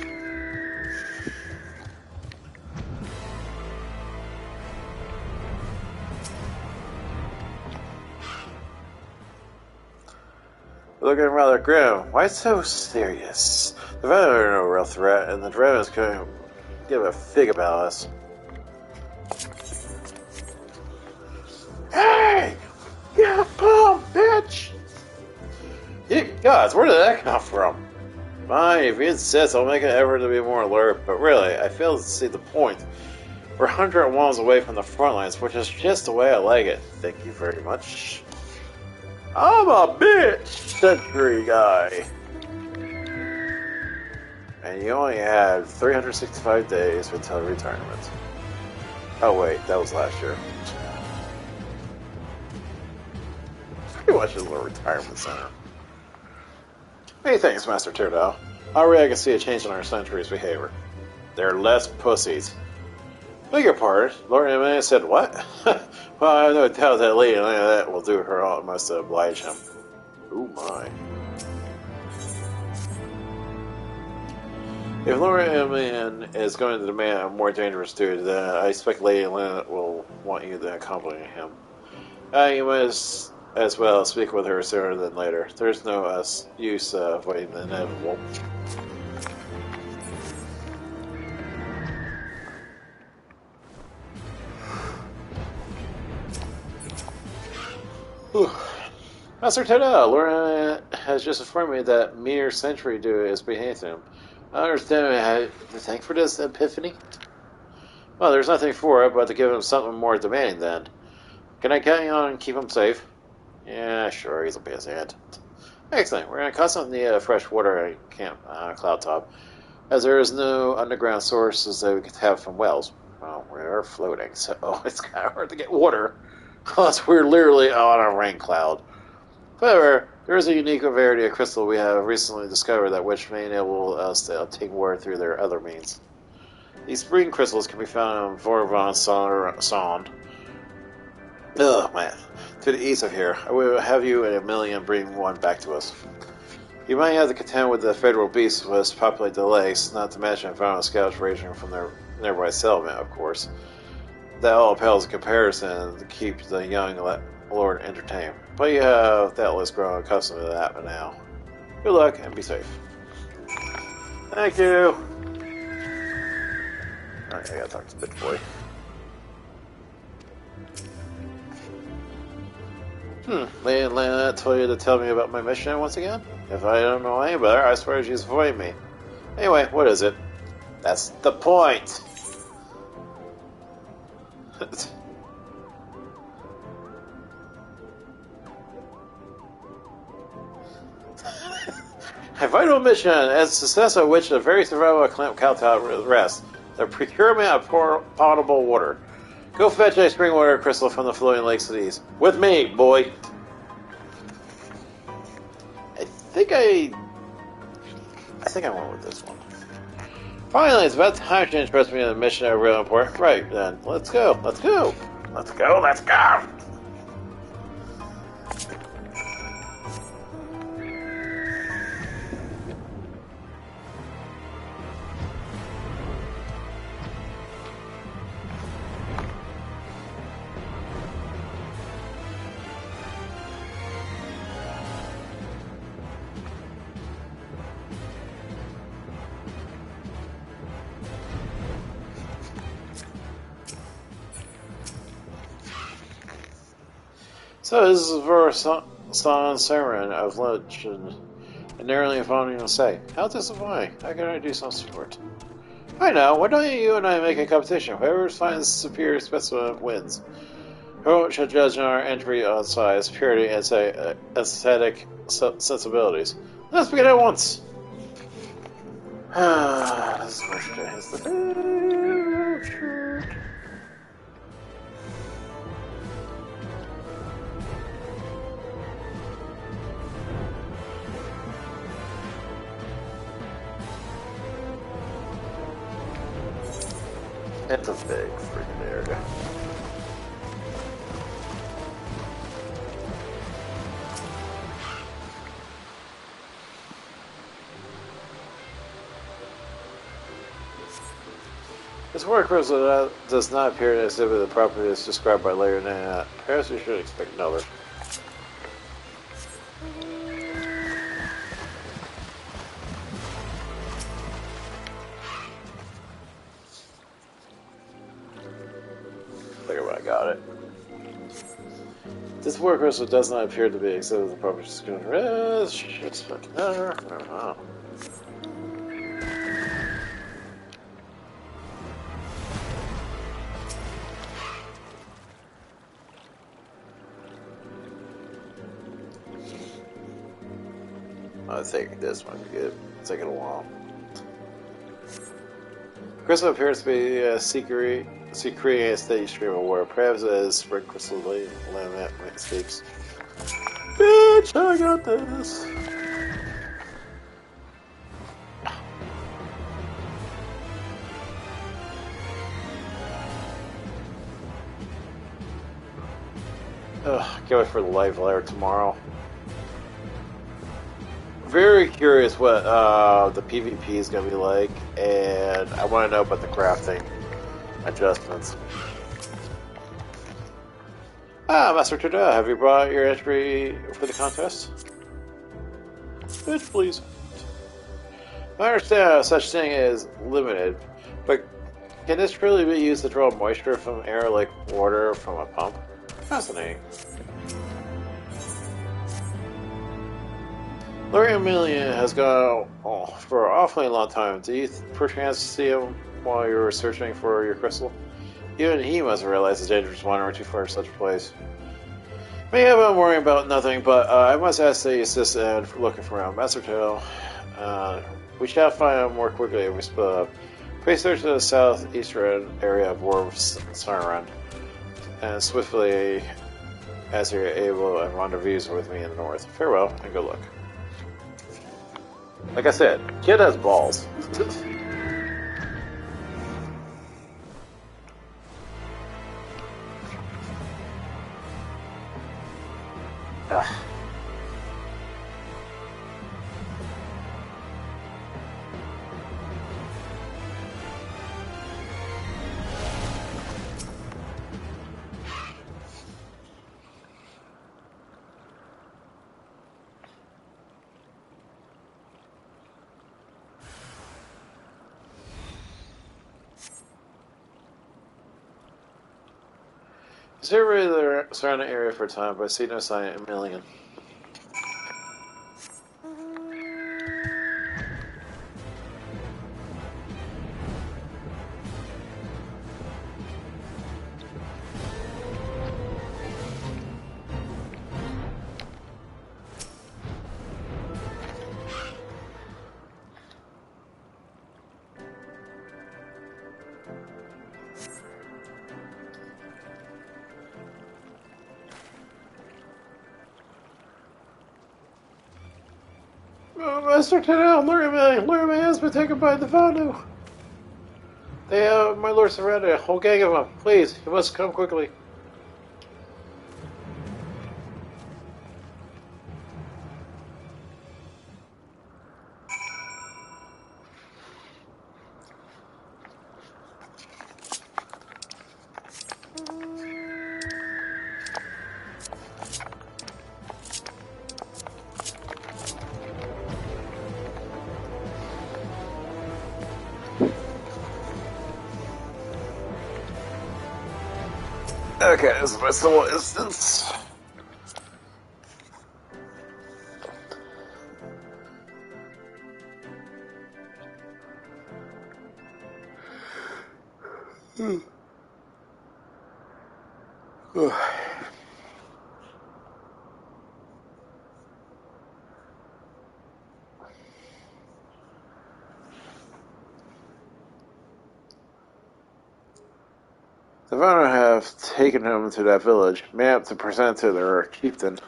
Speaker 1: Looking rather grim. Why so serious? The Venom are no real threat, and the Dragons couldn't give a fig about us. Hey! Yeah, bomb, bitch! You gods, where did that come from? Fine, if you insist, I'll make an effort to be more alert, but really, I fail to see the point. We're 100 miles away from the front lines, which is just the way I like it. Thank you very much. I'm a bitch, sentry guy. And you only had 365 days until retirement. Oh wait, that was last year. Pretty much a little retirement center. Many thanks, Master Tyranno. Already I can see a change in our sentry's behavior. They're less pussies. Beg your pardon, Lord Emma said what? Well, I have no doubt that lady and that will do her utmost to oblige him. Oh my. If Lord Emilian is going to demand a more dangerous duty, then I expect Lady Lena will want you to accompany him. You must as well speak with her sooner than later. There's no use avoiding the inevitable. Master Teda, Lord has just informed me that mere sentry duty is beneath him. I understand to thank for this epiphany. Well, there's nothing for it but to give him something more demanding then. Can I count you on and keep him safe? Yeah, sure, he's a busy hand. Excellent. We're going to constantly need fresh water at Camp Cloud Top, as there is no underground sources that we could have from wells. Well, we're floating, so it's kind of hard to get water, unless we're literally on a rain cloud. However, there is a unique variety of crystal we have recently discovered that which may enable us to obtain water through their other means. These spring crystals can be found in Vorvon Sound. Oh man, to the east of here. I will have you and Emilian bring one back to us. You might have to contend with the federal beasts with populate delays, not to mention found scouts ranging from their nearby settlement, of course. That all pales in comparison to keep the young Lord entertained. But you have doubtless grown accustomed to that by now. Good luck and be safe. Thank you. Alright, I gotta talk to the bitch boy. Lady Lena told you to tell me about my mission once again? If I don't know any better, I swear she's avoiding me. Anyway, what is it? That's the point! A vital mission, as success of which the very survival of Camp Cloud rests. The procurement of potable water. Go fetch a spring water crystal from the floating lakes to the east. With me, boy! I think I went with this one. Finally, it's about time to interest me in a mission of real import. Right, then. Let's go. Let's go. Let's go. Let's go! So this is for Son Sermon of Legend, and narrowly following to say, how disappointing. How can I do some sport? I know, why don't you and I make a competition? Whoever finds superior specimen wins. Who should judge our entry on size, purity, and say aesthetic sensibilities? Let's begin at once! This is It's a big freaking area. This water crystal does not appear to exhibit the properties described by Layer 9. Perhaps we should expect another. This water crystal does not appear to be except the proper description. Shit's fucking better. I don't know. I think this might be good. It's taking a while. Crystal appears to be secreting a steady stream of water. Perhaps as spring crystal laminate escapes. Bitch, I got this! Ugh, can't wait for the live layer tomorrow. very curious what the PvP is going to be like, and I want to know about the crafting adjustments. Master Tuda, have you brought your entry for the contest? Bitch, please. I understand such thing is limited, but can this truly be used to draw moisture from air like water from a pump? Fascinating. Larry Emilian has gone for an awfully long time. Do you perchance see him while you were searching for your crystal? Even he must have realized the dangers wandering too far to such a place. Maybe I'm worrying about nothing, but I must ask that you assist in looking for him. Master Tail, we shall find him more quickly if we split up. Please search the southeastern area of Worm's Siren, and swiftly as you're able and rendezvous with me in the north. Farewell, and good luck. Like I said, kid has balls. Survey the surrounding area for a time, but I see no sign of Emilian. Master Tenel, Luriman has been taken by the Vanu. They have my lord surrounded, a whole gang of them. Please, you must come quickly. Okay, this is my sole instance. The Vanu have taken him to that village, made up to present to their chieftain.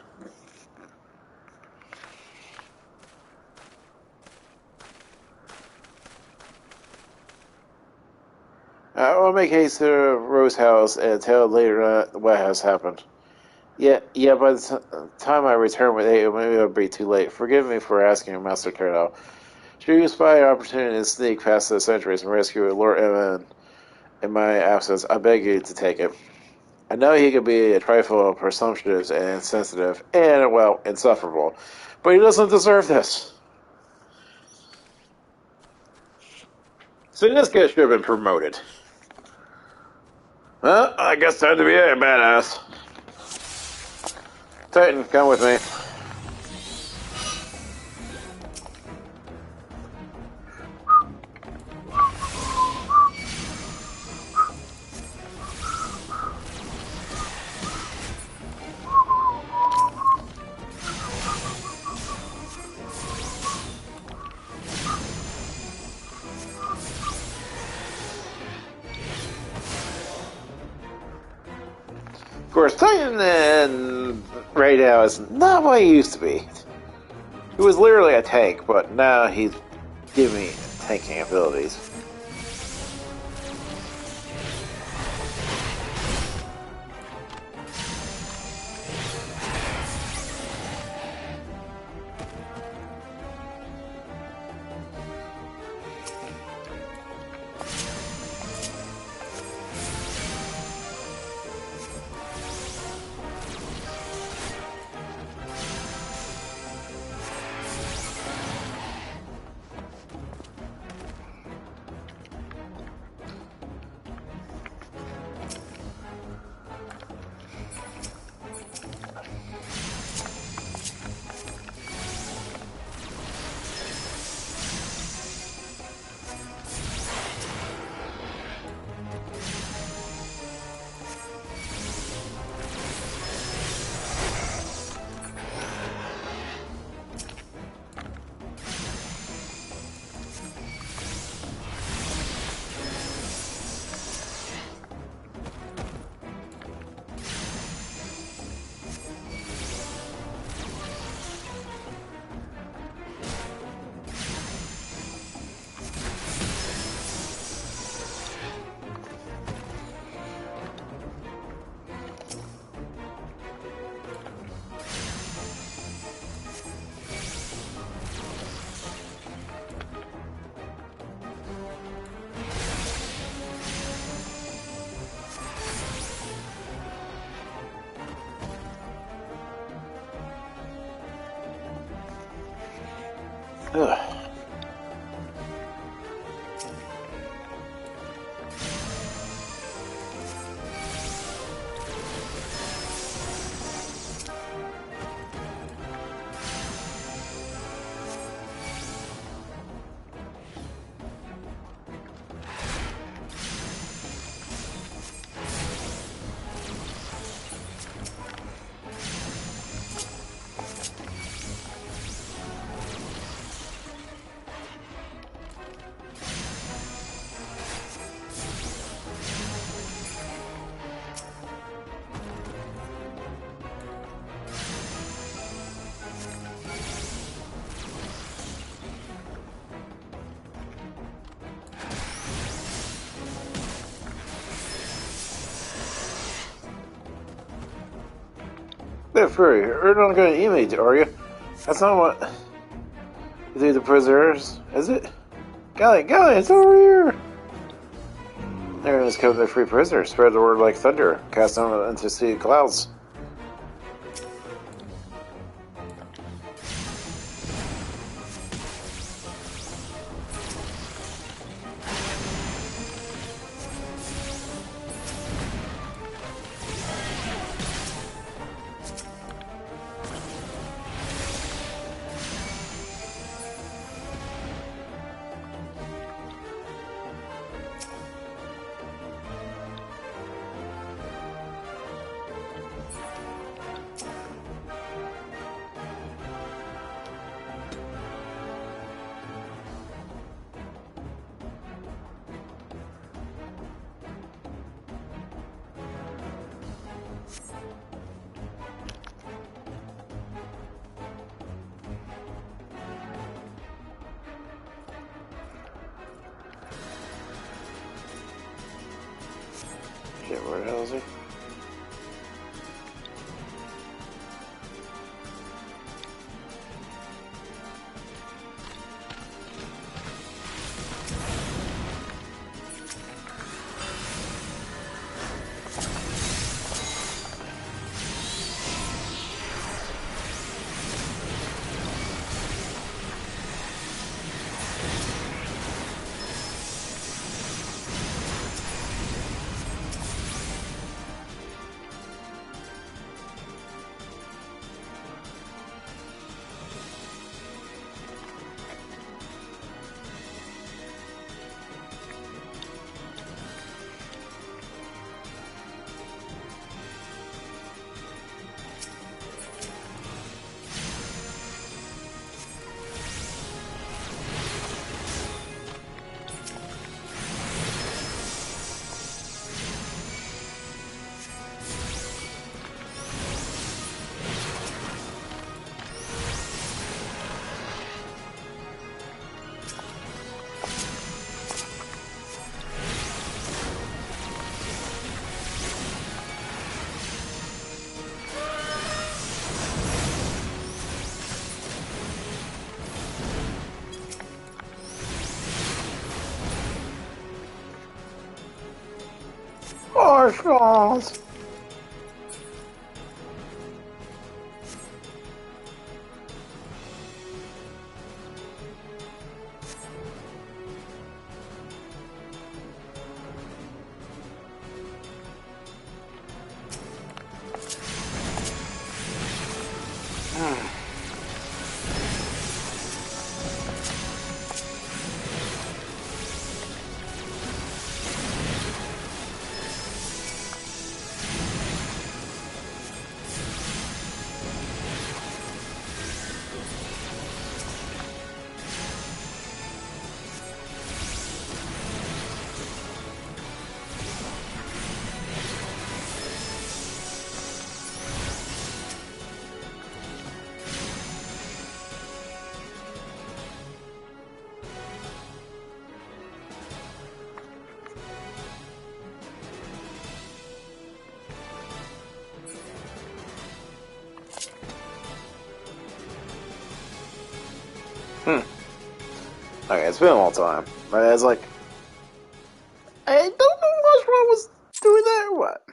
Speaker 1: I will make haste to Rose House and tell later what has happened. Yeah, by the time I return with aid, maybe it'll be too late. Forgive me for asking Master Turtle. Should you spy an opportunity to sneak past the sentries and rescue Lord Evan in my absence, I beg you to take it. I know he can be a trifle presumptuous and insensitive, and, well, insufferable, but he doesn't deserve this. So this guy should have been promoted. Well, I guess time to be a badass. Titan, come with me. Of course, Titan and right now is not what he used to be. He was literally a tank, but now he's giving me tanking abilities. Ugh. They're free. You're not going to email it, are you? That's not what you do to prisoners, is it? Golly, it's over here! Everyone's killed their free prisoners. Spread the word like thunder. Cast them into sea clouds. Shit, where the hell is he? Marshmalls! Okay, it's been a long time. But it's like, I don't know what was doing that or what.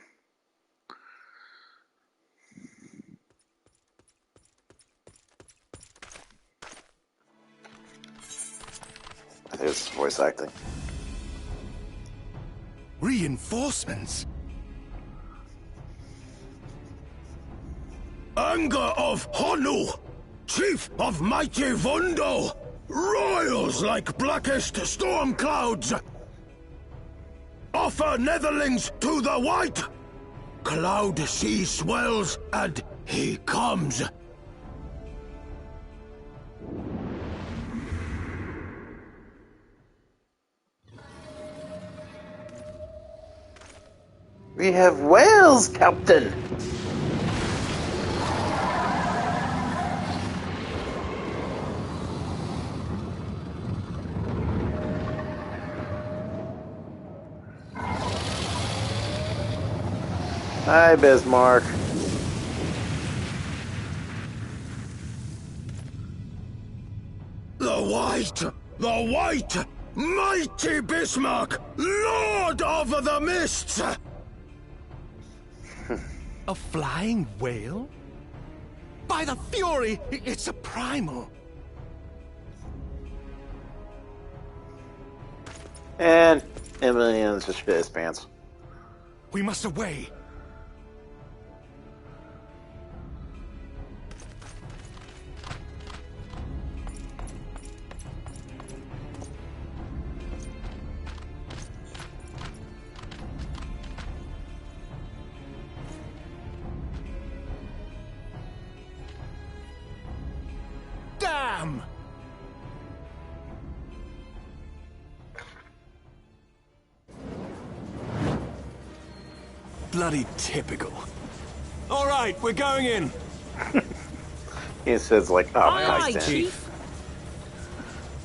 Speaker 1: his voice acting.
Speaker 3: Reinforcements?
Speaker 5: Anger of Honu, chief of mighty Vondo, roils like blackest storm clouds. Offer netherlings to the white. Cloud sea swells, and he comes.
Speaker 1: We have whales, Captain! Hi, Bismarck.
Speaker 5: The white, mighty Bismarck, lord of the mists!
Speaker 3: A flying whale? By the Fury, it's a primal.
Speaker 1: And Emily in his his pants.
Speaker 3: We must away. Damn! Bloody typical. All right, we're going in.
Speaker 1: He says like, oh,
Speaker 6: Aye,
Speaker 1: God,
Speaker 6: Chief.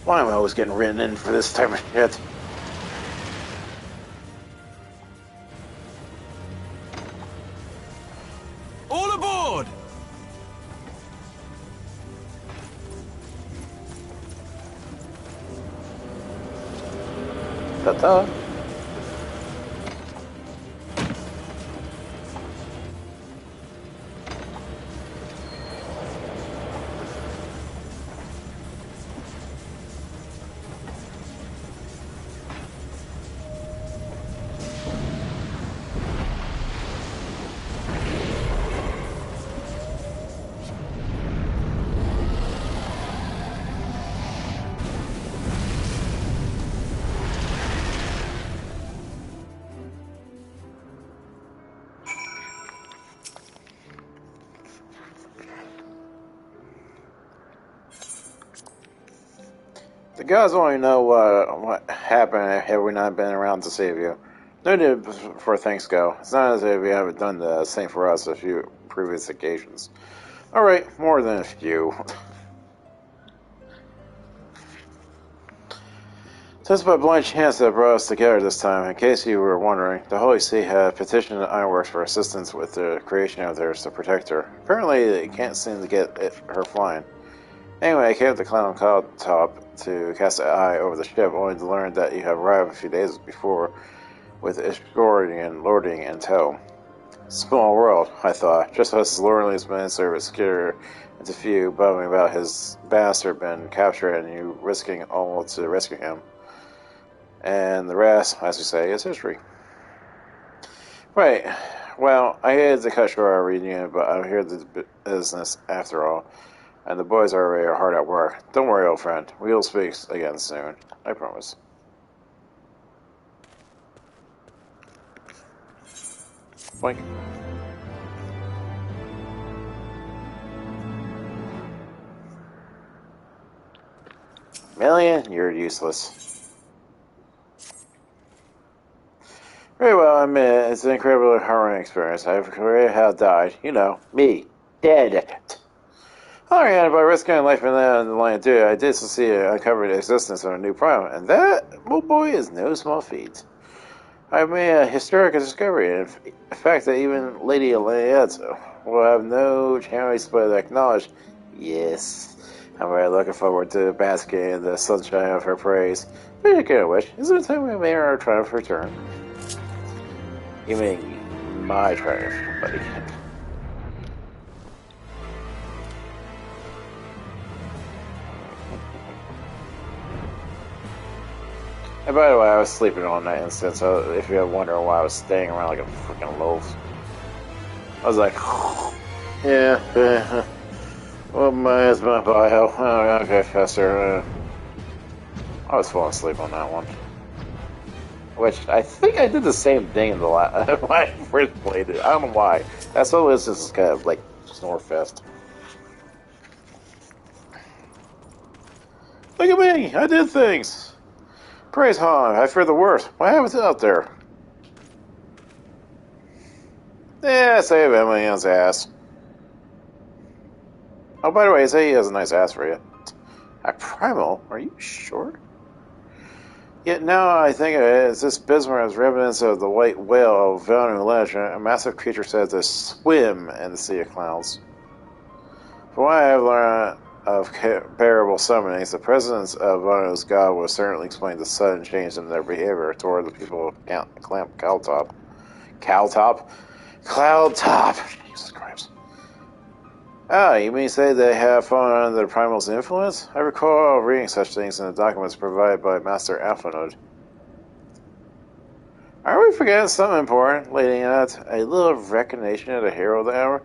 Speaker 1: why am I always getting written in for this type of shit?
Speaker 3: All aboard!
Speaker 1: Ta-ta. The gods only know what happened had we not been around to save you. No need for thanks go. It's not as if you haven't done the same for us a few previous occasions. Alright, more than a few. Just by blind chance that brought us together this time. In case you were wondering, the Holy See had petitioned Ironworks for assistance with the creation of theirs to protect her. Apparently, they can't seem to get her flying. Anyway, I came to Clown Cloud Top to cast an eye over the ship, only to learn that you have arrived a few days before with Ishgorian lording in tow. Small world, I thought. Just as Loreley's been in service, Skidder and a few bumming about his bastard been captured and you risking all to rescue him. And the rest, as we say, is history. Right. Well, I hated to cut short our reunion, but I'm here to business after all. And the boys are already hard at work. Don't worry, old friend. We'll speak again soon. I promise. Boink. Million, you're useless. Very well, I admit, it's an incredibly harrowing experience. I've already have died. You know, me. Dead. Alright, by risking life in the line of duty, I did see uncovered the existence of a new prime, and that, oh boy, is no small feat. I made a historic discovery, and the fact that even Lady Eliette will have no chance but acknowledge, yes, I'm very looking forward to basking in the sunshine of her praise. Speaking of which, is there time we made our triumph return? You mean my triumph, buddy. And by the way, I was sleeping on that instant, so if you're wondering why I was staying around like a freaking loaf, I was like, yeah, well, my husband bio. Oh, okay, Fester. I was falling asleep on that one. Which, I think I did the same thing in the when I first played it. I don't know why. That's all it is, just kind of like Snorefest. Look at me! I did things! Praise Han, I fear the worst. What happens out there? Yeah, save Emily's ass. Oh, by the way, say he has a nice ass for you. A primal? Are you sure? Yet now I think of it, as this Bismarck is evidence of the white whale of Vanu legend, a massive creature said to swim in the sea of clouds. From what I have learned of comparable summonings, the presence of Vanu's god will certainly explain the sudden change in their behavior toward the people of Cloudtop. Cloudtop? Cloudtop! Jesus Christ. Ah, you mean say they have fallen under the Primal's influence? I recall reading such things in the documents provided by Master Alphanode. Are we forgetting something important, Lady Annette? A little recognition of the hero of the hour?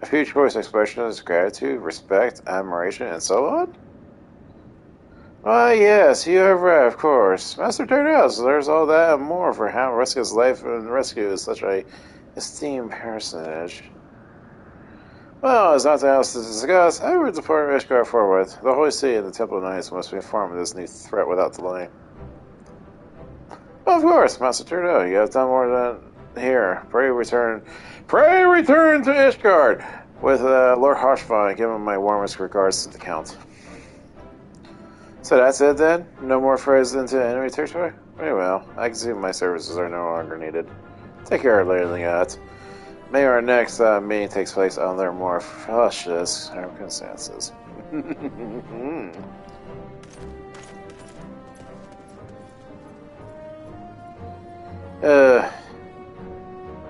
Speaker 1: A few choice expressions of gratitude, respect, admiration, and so on? Why, yes, you have read, of course. Master Turnhouse, there's all that and more for how Rescue's life and rescue is such a esteemed personage. Well, there's nothing else to discuss. I would depart Ishgard forward. The Holy See and the Temple Knights must be informed of this new threat without delay. Well, of course, Master Trudeau, you have done more than here. Pray return to Ishgard with Lord Harshvine. Give him my warmest regards to the Count. So that's it then? No more phrases into enemy territory? Very well. I can see my services are no longer needed. Take care, Lady Legat. May our next meeting takes place under more cautious circumstances.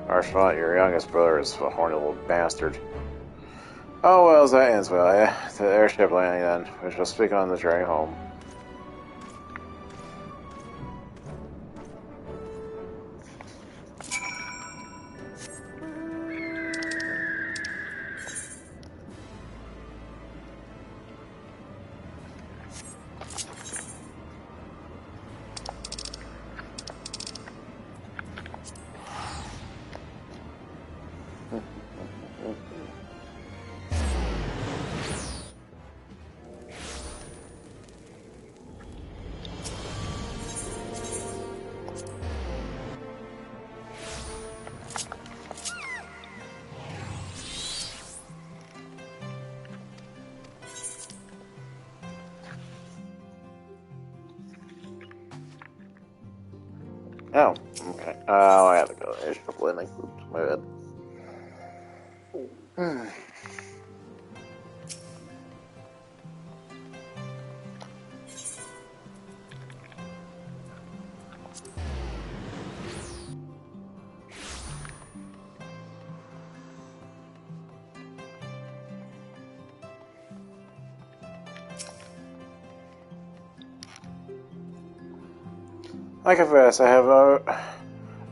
Speaker 1: Archibald, your youngest brother is a horny little bastard. Oh well, as that ends well, yeah. The airship landing then. We shall speak on the journey home. Oh, okay. Oh, I have to go. Airship landing. Oops, my bad. I confess, I have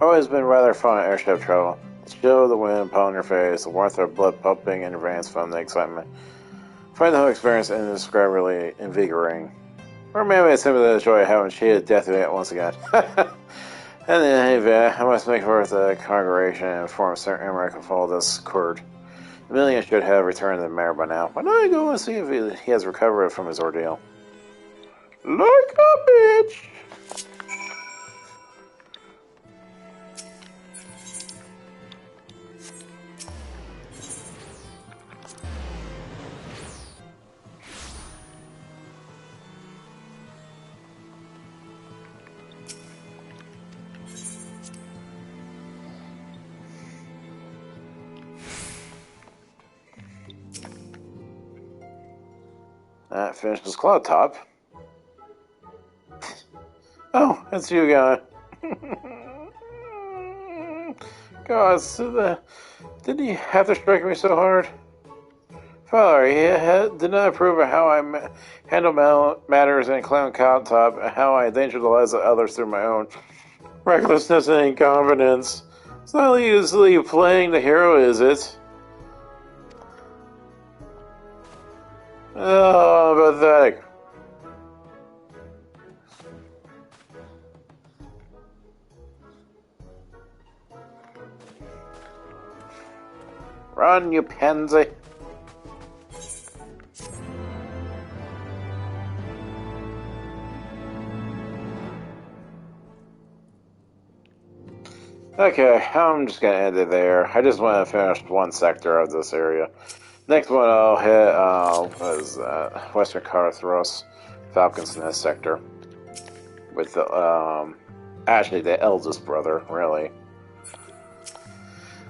Speaker 1: always been rather fond of airship travel. The chill of the wind upon your face, the warmth of blood pumping in your veins from the excitement. I find the whole experience indescribably invigorating. Or maybe it's simply the joy of having cheated death yet once again. And in any event, I must make forth the congregation and inform Sir Emmerich of all this occurred. The million should have returned to the mayor by now. Why don't I go and see if he has recovered from his ordeal? Like a bitch! That finishes Cloudtop. Oh, it's you guy. God, didn't he have to strike me so hard? Father, he did not approve of how I handle matters in Clown Top and how I endanger the lives of others through my own recklessness and incompetence. It's not easily playing the hero, is it? Oh, pathetic. Run, you pansy. Okay, I'm just gonna end it there. I just want to finish one sector of this area. Next one I'll hit was Western Carthros, Falcon's Nest sector. With the, actually the eldest brother, really.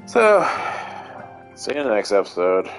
Speaker 1: So, see you in the next episode.